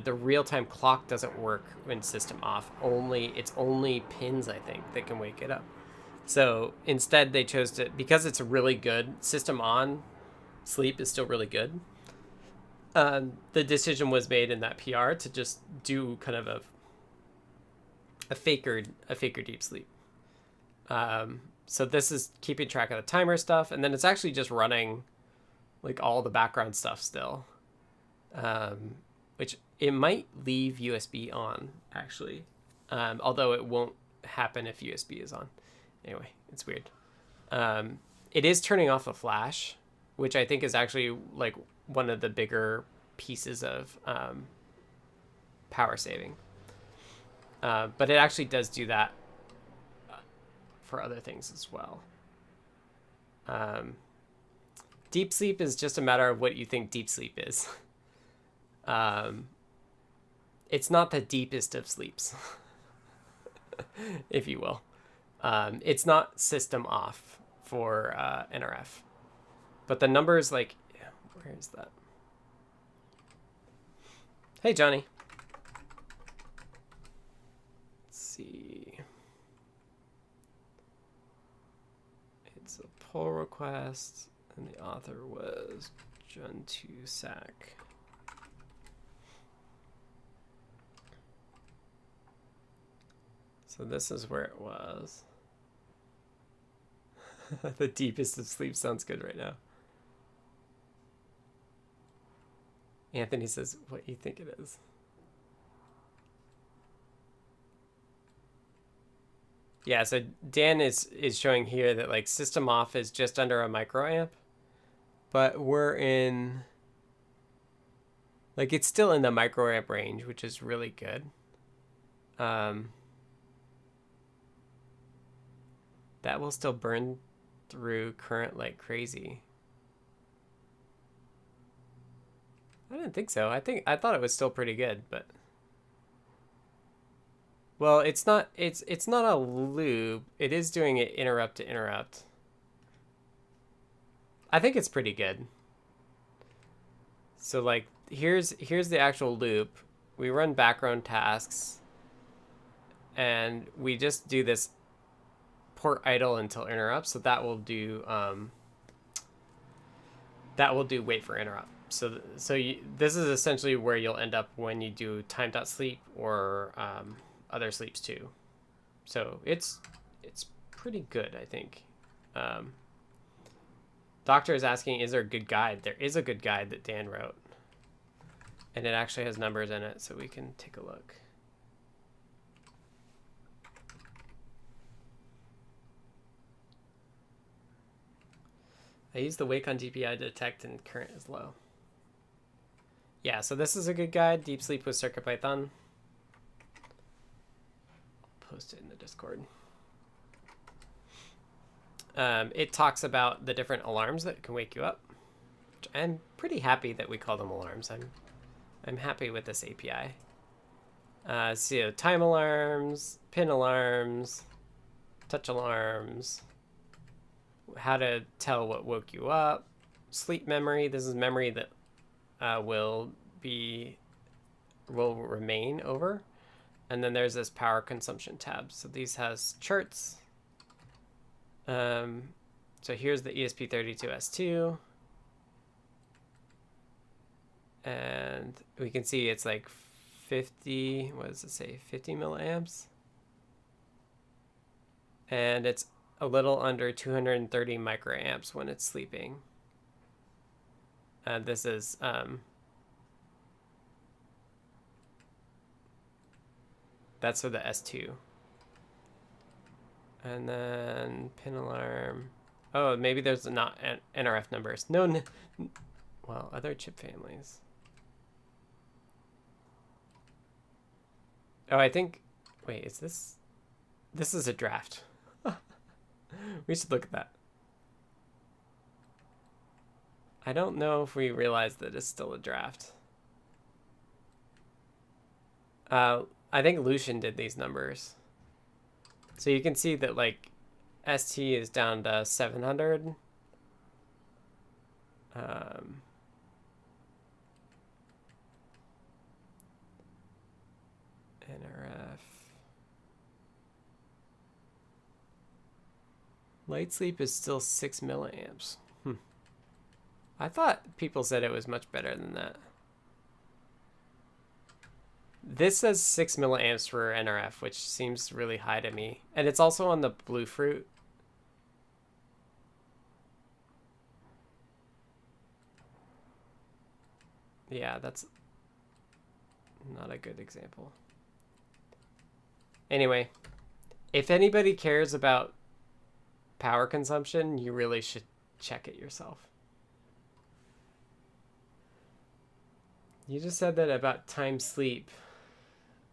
[SPEAKER 1] the real-time clock doesn't work when system off. It's only pins, I think, that can wake it up. So instead they chose to, because it's really good, system on sleep is still really good. the decision was made in that PR to just do kind of a faker deep sleep. So this is keeping track of the timer stuff, and then it's actually just running like all the background stuff still, which it might leave USB on actually, although it won't happen if USB is on. Anyway, it's weird. It is turning off a flash, which I think is actually like one of the bigger pieces of power saving. But it actually does do that for other things as well. Deep sleep is just a matter of what you think deep sleep is. It's not the deepest of sleeps, if you will. It's not system off for NRF. But the numbers, like, where is that? Hey, Johnny. Let's see. It's a pull request, and the author was John 2 Sack. So this is where it was. The deepest of sleep sounds good right now. Anthony says, what do you think it is? Yeah, so Dan is showing here that like system off is just under a microamp, but we're in, like, it's still in the microamp range, which is really good. That will still burn through current like crazy. I didn't think so. I thought it was still pretty good, but well, it's not a loop. It is doing it interrupt to interrupt. I think it's pretty good. So like here's the actual loop. We run background tasks and we just do this port idle until interrupt. So that will do wait for interrupt. So this is essentially where you'll end up when you do time.sleep or other sleeps too. So it's pretty good, I think. Doctor is asking, is there a good guide? There is a good guide that Dan wrote. And it actually has numbers in it, so we can take a look. I use the wake on DPI to detect and current is low. Yeah, so this is a good guide, Deep Sleep with CircuitPython. I'll post it in the Discord. It talks about the different alarms that can wake you up. Which I'm pretty happy that we call them alarms. I'm happy with this API. So time alarms, pin alarms, touch alarms, how to tell what woke you up, sleep memory. This is memory that will remain over. And then there's this power consumption tab. So these has charts. So here's the ESP32 S2. And we can see it's like 50, what does it say? 50 milliamps. And it's a little under 230 microamps when it's sleeping. This is that's for the S2. And then pin alarm. Oh, maybe there's not NRF numbers. No, well, other chip families. Oh, I think, wait, is this? This is a draft. We should look at that. I don't know if we realize that it's still a draft. I think Lucian did these numbers. So you can see that like ST is down to 700. NRF. Light sleep is still 6 milliamps. I thought people said it was much better than that. This says 6 milliamps for NRF, which seems really high to me. And it's also on the Bluefruit. Yeah, that's not a good example. Anyway, if anybody cares about power consumption, you really should check it yourself. You just said that about time sleep.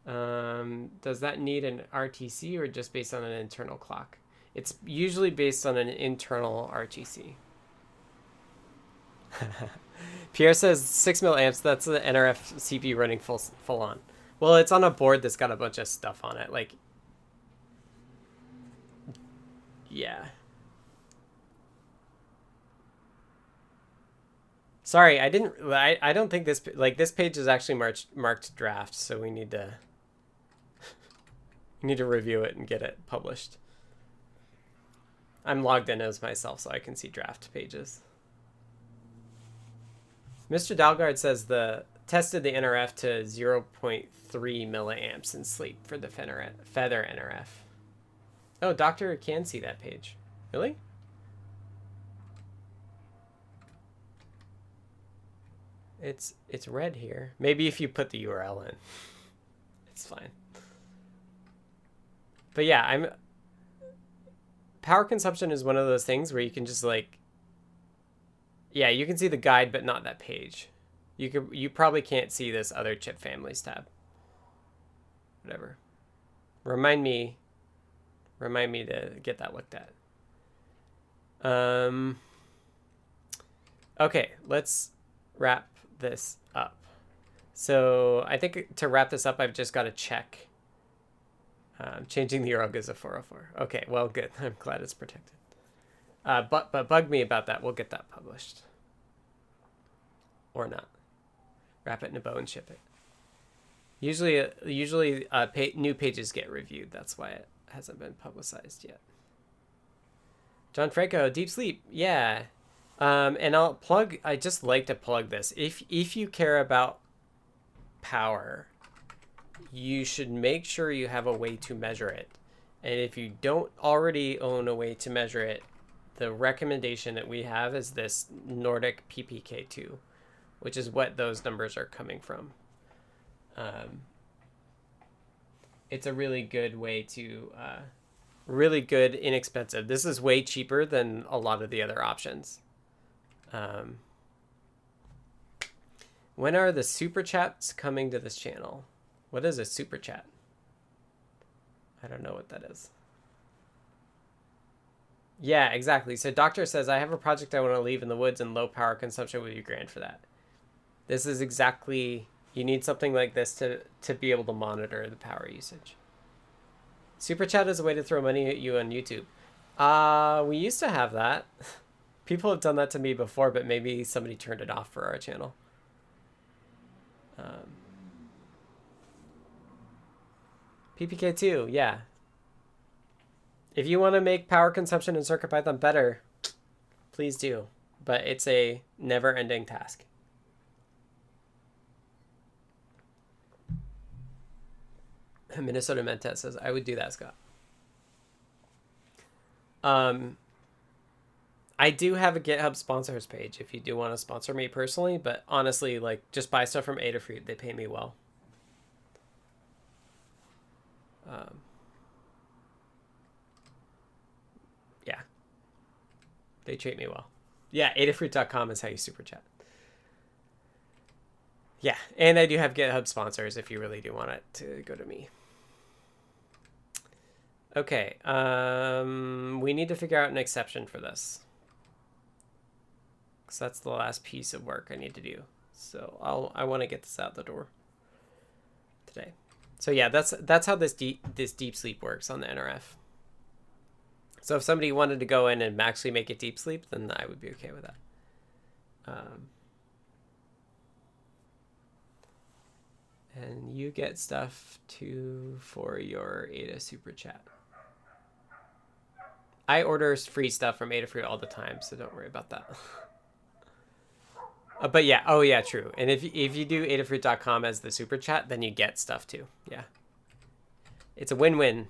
[SPEAKER 1] Does that need an RTC or just based on an internal clock? It's usually based on an internal RTC. Pierre says 6 milliamps. That's the NRF CPU running full on. Well, it's on a board that's got a bunch of stuff on it. Like, yeah. Sorry, I didn't. I don't think this this page is actually marked draft, so we need to review it and get it published. I'm logged in as myself, so I can see draft pages. Mr. Dalgard says tested the NRF to 0.3 milliamps in sleep for the feather NRF. Oh, Doctor can see that page. Really? It's red here. Maybe if you put the URL in, it's fine. But yeah, power consumption is one of those things where you can just like, yeah, you can see the guide, but not that page. You probably can't see this other chip families tab. Whatever. Remind me to get that looked at. Okay, let's wrap this up. So I think to wrap this up, I've just got to check. Changing the URL is a 404. Okay, well, good. I'm glad it's protected. But bug me about that. We'll get that published. Or not. Wrap it in a bow and ship it. Usually new pages get reviewed. That's why it hasn't been publicized yet. John Franco, deep sleep. Yeah. And I just like to plug this. If you care about power, you should make sure you have a way to measure it. And if you don't already own a way to measure it, the recommendation that we have is this Nordic PPK2, which is what those numbers are coming from. It's a really good way to, really good, inexpensive. This is way cheaper than a lot of the other options. When are the super chats coming to this channel? What is a super chat? I don't know what that is. Yeah, exactly. So Doctor says, I have a project I want to leave in the woods and low power consumption would be grand for that. This is exactly, you need something like this to be able to monitor the power usage. Super chat is a way to throw money at you on YouTube. We used to have that. People have done that to me before, but maybe somebody turned it off for our channel. PPK2, yeah. If you want to make power consumption in CircuitPython better, please do. But it's a never-ending task. Minnesota Mentet says, I would do that, Scott. I do have a GitHub sponsors page if you do want to sponsor me personally, but honestly, like, just buy stuff from Adafruit. They pay me well. Yeah. They treat me well. Yeah, adafruit.com is how you super chat. Yeah, and I do have GitHub sponsors if you really do want it to go to me. Okay, we need to figure out an exception for this. Because that's the last piece of work I need to do. So I want to get this out the door today. So yeah, that's how this deep sleep works on the NRF. So if somebody wanted to go in and actually make it deep sleep, then I would be okay with that. And you get stuff too for your Ada super chat. I order free stuff from Adafruit all the time, so don't worry about that. But yeah, oh yeah, true. And if you do adafruit.com as the super chat, then you get stuff too. Yeah. It's a win-win.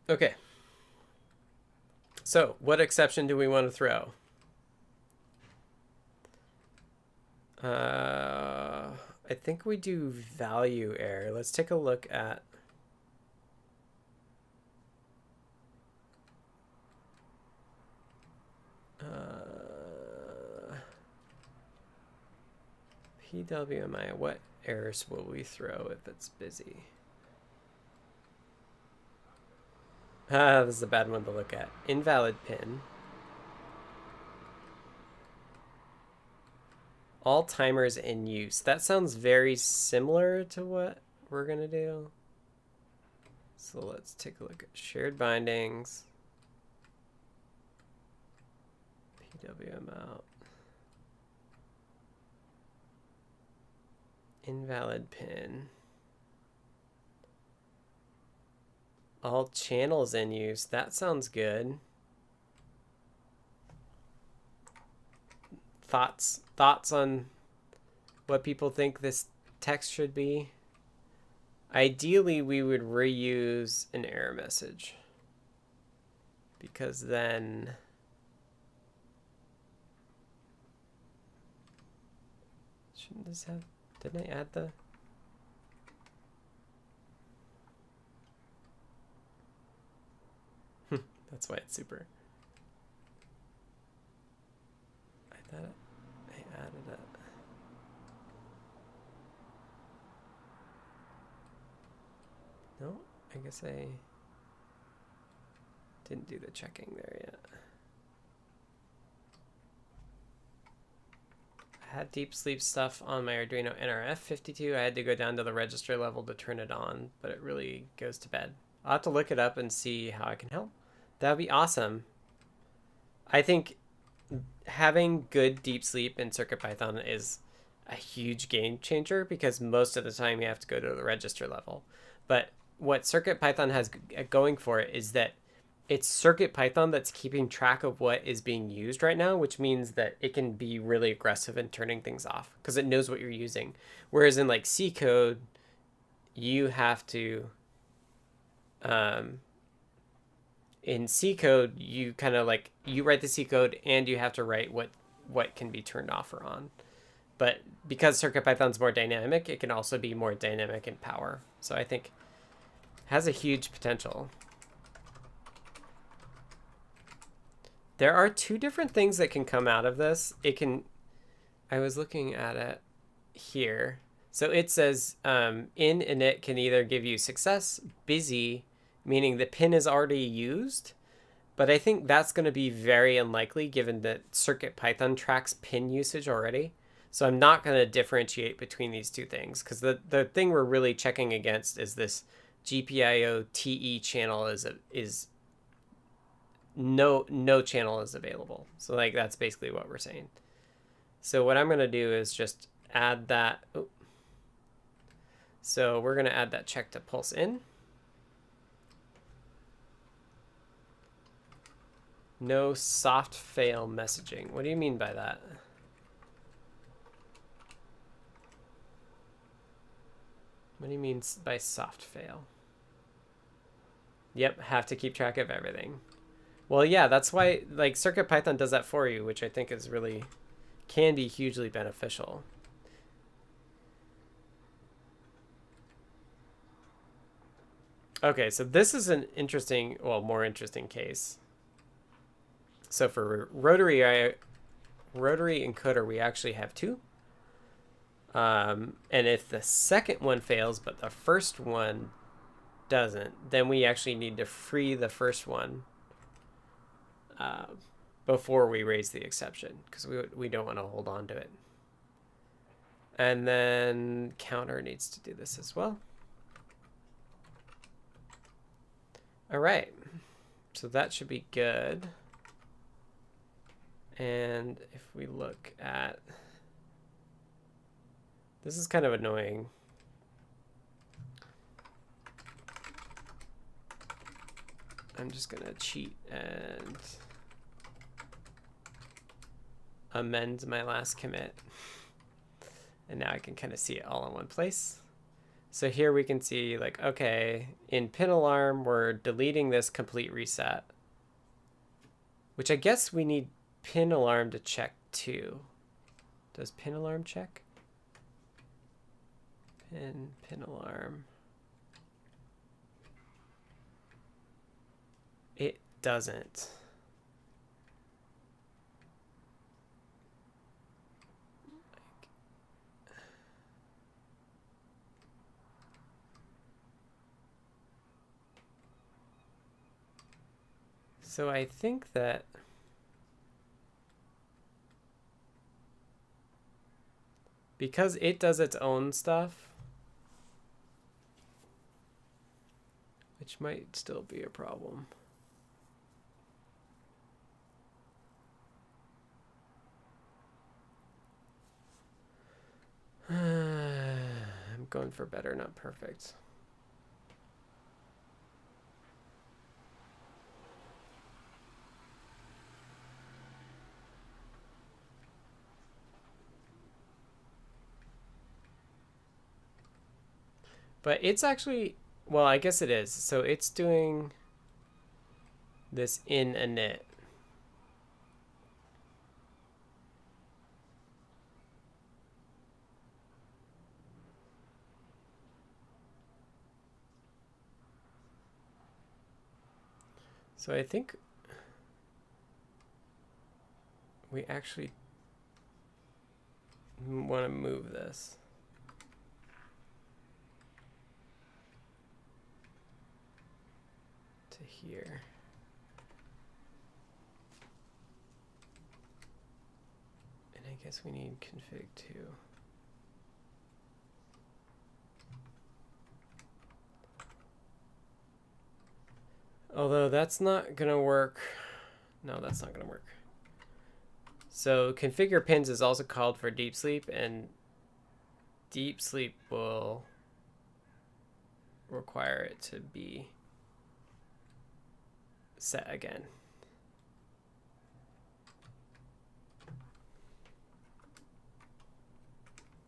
[SPEAKER 1] Okay. So, what exception do we want to throw? I think we do value error. Let's take a look at PWMI. What errors will we throw if it's busy? This is a bad one to look at. Invalid pin. All timers in use. That sounds very similar to what we're going to do. So let's take a look at shared bindings. PWM out. Invalid pin. All channels in use. That sounds good. Thoughts on what people think this text should be? Ideally, we would reuse an error message, because then shouldn't this have, didn't I add the that's why it's super. I thought I added it. No, I guess I didn't do the checking there yet. I had deep sleep stuff on my Arduino NRF52. I had to go down to the register level to turn it on, but it really goes to bed. I'll have to look it up and see how I can help. That would be awesome. I think having good deep sleep in CircuitPython is a huge game changer, because most of the time you have to go to the register level. But what CircuitPython has going for it is that it's CircuitPython that's keeping track of what is being used right now, which means that it can be really aggressive in turning things off because it knows what you're using. Whereas in like C code, you have to, in C code, you kind of like, you write the C code and you have to write what can be turned off or on. But because CircuitPython's more dynamic, it can also be more dynamic in power. So I think has a huge potential. There are two different things that can come out of this. It can, I was looking at it here. So it says init can either give you success, busy, meaning the pin is already used. But I think that's going to be very unlikely given that CircuitPython tracks pin usage already. So I'm not going to differentiate between these two things, because the thing we're really checking against is this GPIO TE channel is no channel is available. So like that's basically what we're saying. So what I'm going to do is just add that. Oh. So we're going to add that check to pulse in. No soft fail messaging. What do you mean by that? What do you mean by soft fail? Yep, have to keep track of everything. Well, yeah, that's why like CircuitPython does that for you, which I think is really, can be hugely beneficial. Okay, so this is an interesting, well, more interesting case. So for rotary encoder, we actually have two. And if the second one fails, but the first one doesn't, then we actually need to free the first one before we raise the exception, because we don't want to hold on to it. And then counter needs to do this as well. All right, so that should be good. And if we look at, this is kind of annoying. I'm just gonna cheat and amend my last commit. And now I can kind of see it all in one place. So here we can see like, okay, in pin alarm, we're deleting this complete reset, which I guess we need pin alarm to check too. Does pin alarm check? Pin alarm. It doesn't. So I think that because it does its own stuff, which might still be a problem. I'm going for better, not perfect. But it's actually, well, I guess it is. So it's doing this in init. So I think we actually want to move this. To here. And I guess we need config too. Although that's not going to work. No, that's not going to work. So configure pins is also called for deep sleep, and deep sleep will require it to be set again.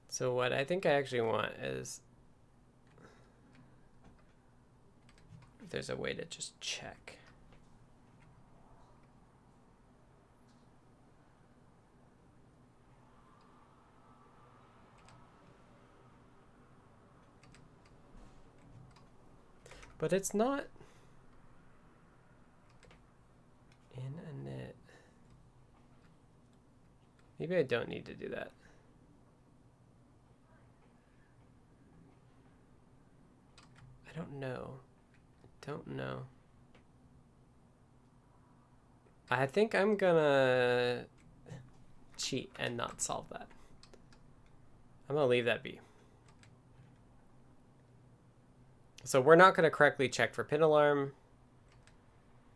[SPEAKER 1] So what I think I actually want is if there's a way to just check. But it's not in init. Maybe I don't need to do that. I don't know. Don't know. I think I'm gonna cheat and not solve that. I'm gonna leave that be. So we're not going to correctly check for pin alarm.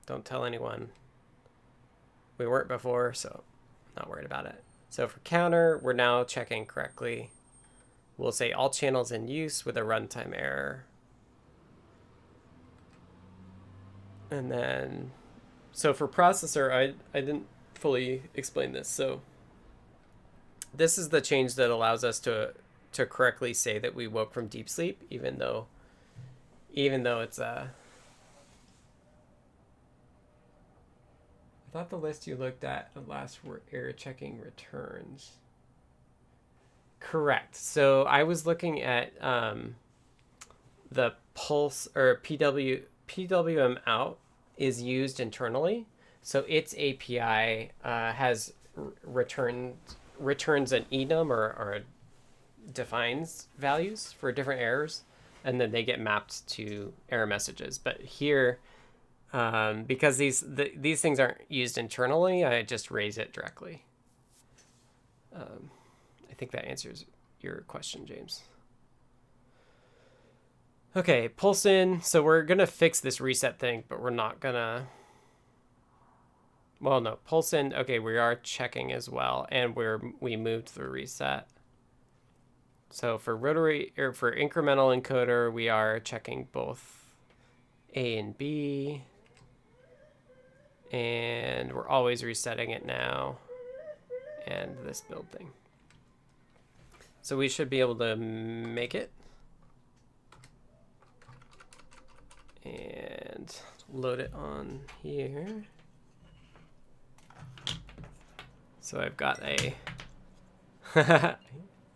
[SPEAKER 1] Don't tell anyone. We weren't before, so not worried about it. So for counter, we're now checking correctly. We'll say all channels in use with a runtime error. And then, so for processor, I didn't fully explain this. So this is the change that allows us to correctly say that we woke from deep sleep, even though it's I thought the list you looked at last were error checking returns. Correct. So I was looking at the pulse or PWM out is used internally. So its API has returns an enum or defines values for different errors, and then they get mapped to error messages. But here, because these things aren't used internally, I just raise it directly. I think that answers your question, James. Okay, pulse in. So we're gonna fix this reset thing, but we're not gonna. Well, no, pulse in. Okay, we are checking as well, and we moved the reset. So for rotary or for incremental encoder, we are checking both A and B, and we're always resetting it now. and this build thing. So we should be able to make it. And load it on here. So I've got a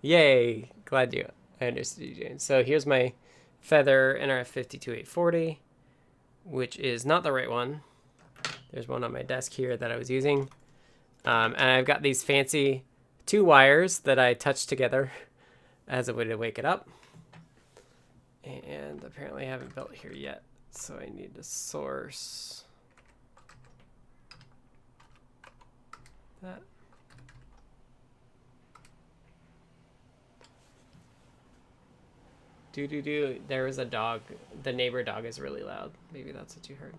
[SPEAKER 1] yay, glad I understood you, James. So here's my Feather NRF52840, which is not the right one. There's one on my desk here that I was using. And I've got these fancy 2 wires that I touch together as a way to wake it up. And apparently I haven't built here yet, so I need to source that. Do. There was a dog. The neighbor dog is really loud. Maybe that's what you heard.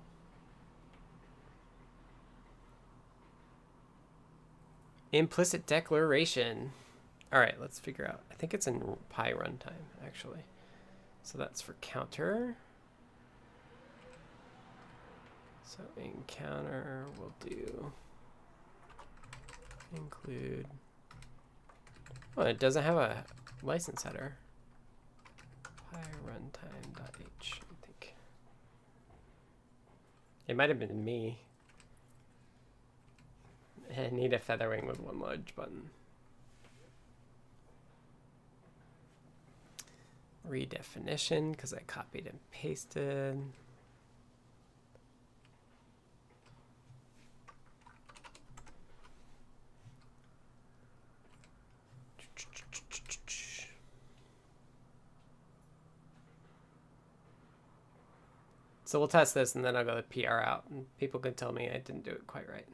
[SPEAKER 1] Implicit declaration. All right, let's figure out. I think it's in Pi runtime, actually. So that's for counter. So in counter, we'll do include. Oh, it doesn't have a license header. Pi runtime.h, I think. It might have been me. I need a featherwing with 1 large button. Redefinition, because I copied and pasted. So we'll test this and then I'll go to PR out and people can tell me I didn't do it quite right.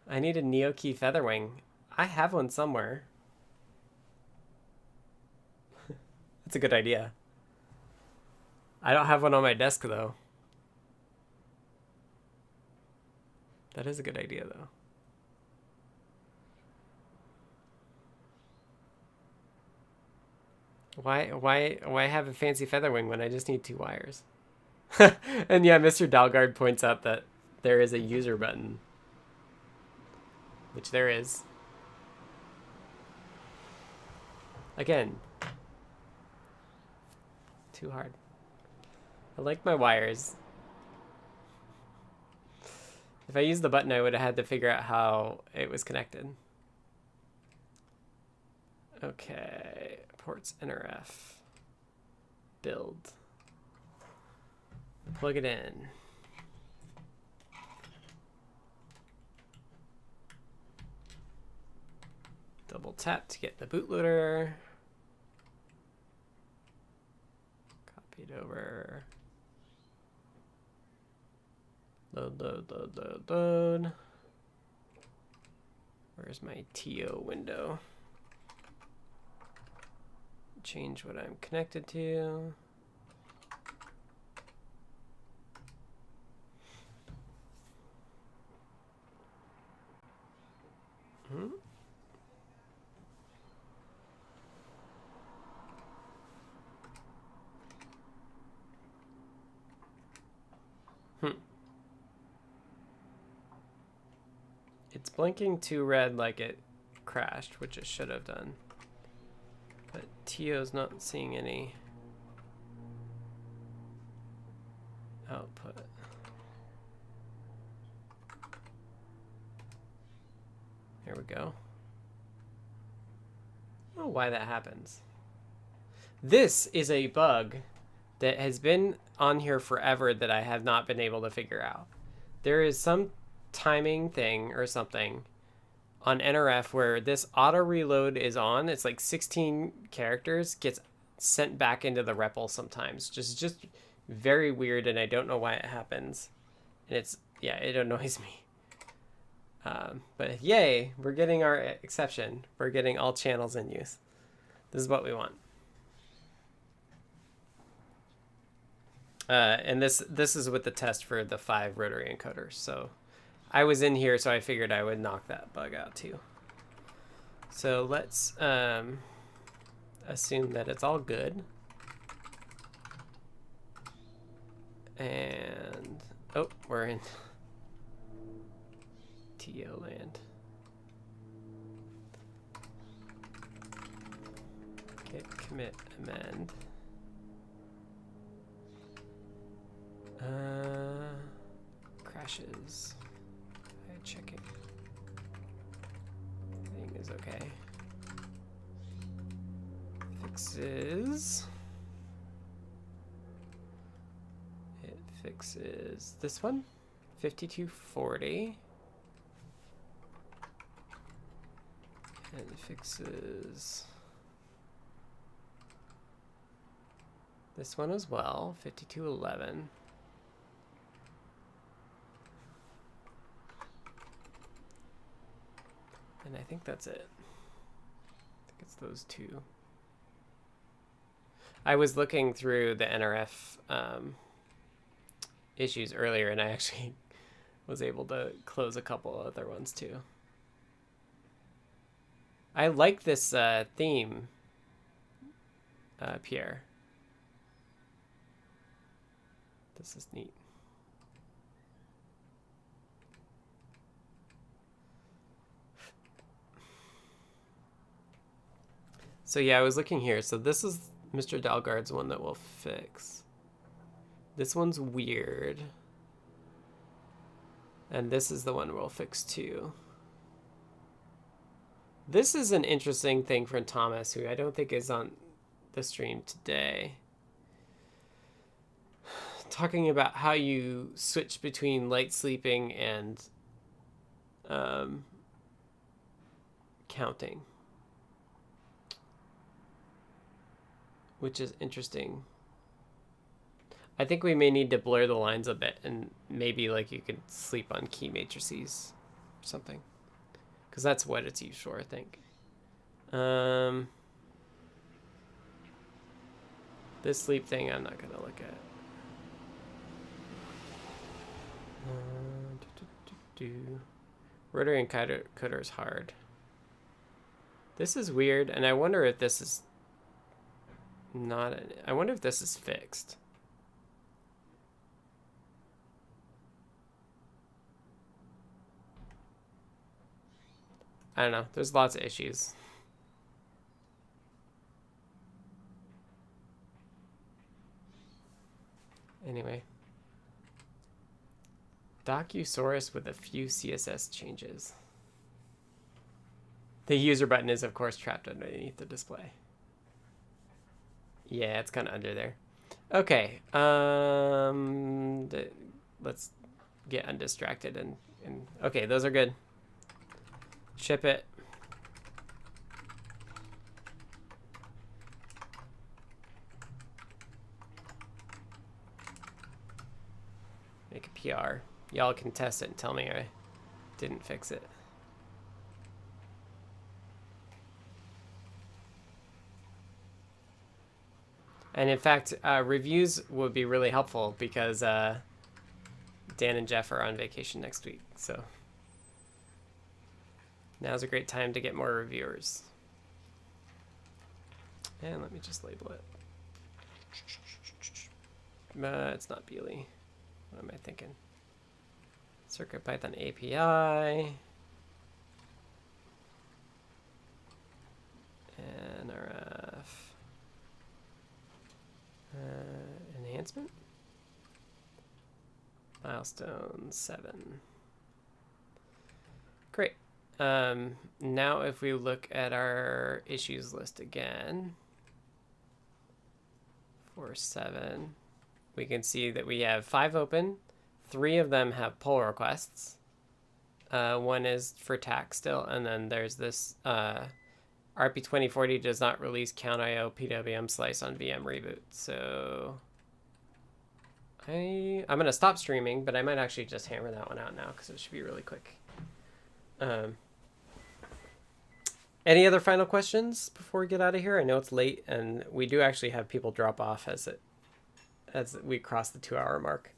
[SPEAKER 1] I need a NeoKey featherwing. I have one somewhere. That's a good idea. I don't have one on my desk though. That is a good idea though. Why have a fancy featherwing when I just need 2 wires? And yeah, Mr. Dalgard points out that there is a user button. Which there is. Again. Too hard. I like my wires. If I used the button, I would have had to figure out how it was connected. Okay. Ports NRF. Build. Plug it in. Double tap to get the bootloader. Copy it over. Load. Where's my TO window? Change what I'm connected to. It's blinking 2 red like it crashed, which it should have done. But TO's not seeing any output. There we go. I don't know why that happens. This is a bug that has been on here forever that I have not been able to figure out. There is some timing thing or something on NRF where this auto reload is on. It's like 16 characters gets sent back into the REPL sometimes. Just very weird, and I don't know why it happens. And it's, yeah, it annoys me. But yay, we're getting our exception. We're getting all channels in use. This is what we want. And this is with the test for the 5 rotary encoders. So I was in here, so I figured I would knock that bug out too. So let's assume that it's all good. And oh, we're in. PTO land. Git commit amend. Crashes. Checking. Everything is okay. Fixes. It fixes this one. 5240. And it fixes this one as well. 5211. And I think that's it. I think it's those two. I was looking through the NRF issues earlier, and I actually was able to close a couple other ones too. I like this theme, Pierre. This is neat. So yeah, I was looking here. So this is Mr. Dalgard's one that we'll fix. This one's weird. And this is the one we'll fix too. This is an interesting thing from Thomas, who I don't think is on the stream today. Talking about how you switch between light sleeping and counting. Which is interesting. I think we may need to blur the lines a bit, and maybe like you could sleep on key matrices or something, because that's what it's used for, I think. This sleep thing I'm not gonna look at. Rotary encoder is hard. This is weird, and I wonder if this is not. I wonder if this is fixed. I don't know. There's lots of issues. Anyway. Docusaurus with a few CSS changes. The user button is, of course, trapped underneath the display. Yeah, it's kind of under there. Okay. Let's get undistracted and okay, those are good. Ship it. Make a PR. Y'all can test it and tell me I didn't fix it. And in fact, reviews would be really helpful because Dan and Jeff are on vacation next week. So now's a great time to get more reviewers. And let me just label it. It's not Beely. What am I thinking? CircuitPython API. NRF. Enhancement. Milestone 7. Great. Now if we look at our issues list again for 7, we can see that we have 5 open. 3 of them have pull requests. 1 is for tax still, and then there's this RP2040 does not release count IO PWM slice on VM reboot. So I'm gonna stop streaming, but I might actually just hammer that one out now because it should be really quick. Any other final questions before we get out of here? I know it's late, and we do actually have people drop off as we cross the 2-hour mark.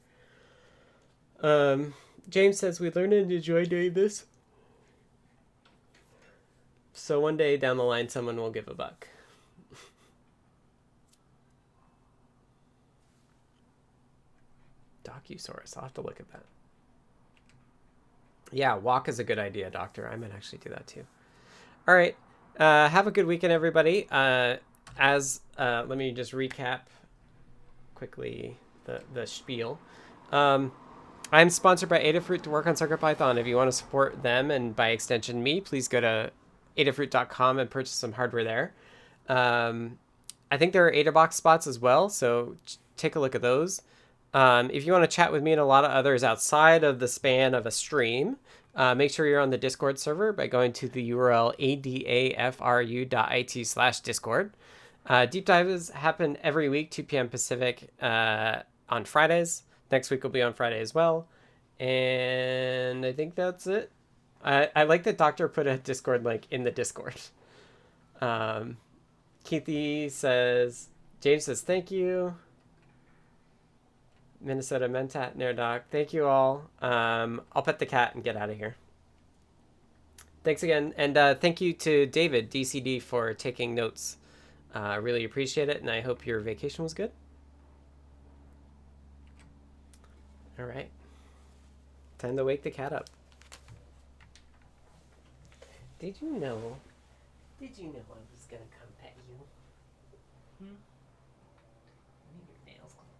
[SPEAKER 1] James says we learned and enjoy doing this, so one day down the line someone will give $1. Docusaurus, I'll have to look at that. Yeah, walk is a good idea, doctor. I might actually do that too. All right. Have a good weekend, everybody. Let me just recap quickly the spiel. I'm sponsored by Adafruit to work on CircuitPython. If you want to support them and by extension me, please go to adafruit.com and purchase some hardware there. I think there are AdaBox spots as well, so take a look at those. If you want to chat with me and a lot of others outside of the span of a stream, make sure you're on the Discord server by going to the URL adafru.it/discord. Deep dives happen every week, 2 p.m. Pacific on Fridays. Next week will be on Friday as well. And I think that's it. I like that Doctor put a Discord link in the Discord. Keithy says, James says, thank you. Minnesota Mentat, Nerdoc, thank you all. I'll pet the cat and get out of here. Thanks again. And thank you to David, DCD, for taking notes. Really appreciate it. And I hope your vacation was good. All right. Time to wake the cat up. Did you know I was going to come pet you? I need your nails clipped.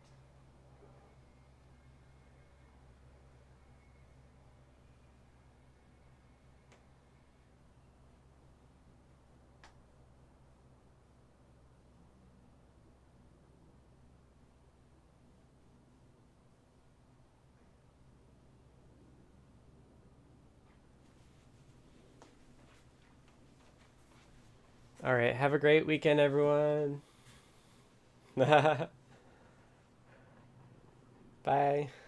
[SPEAKER 1] All right. Have a great weekend, everyone. Bye.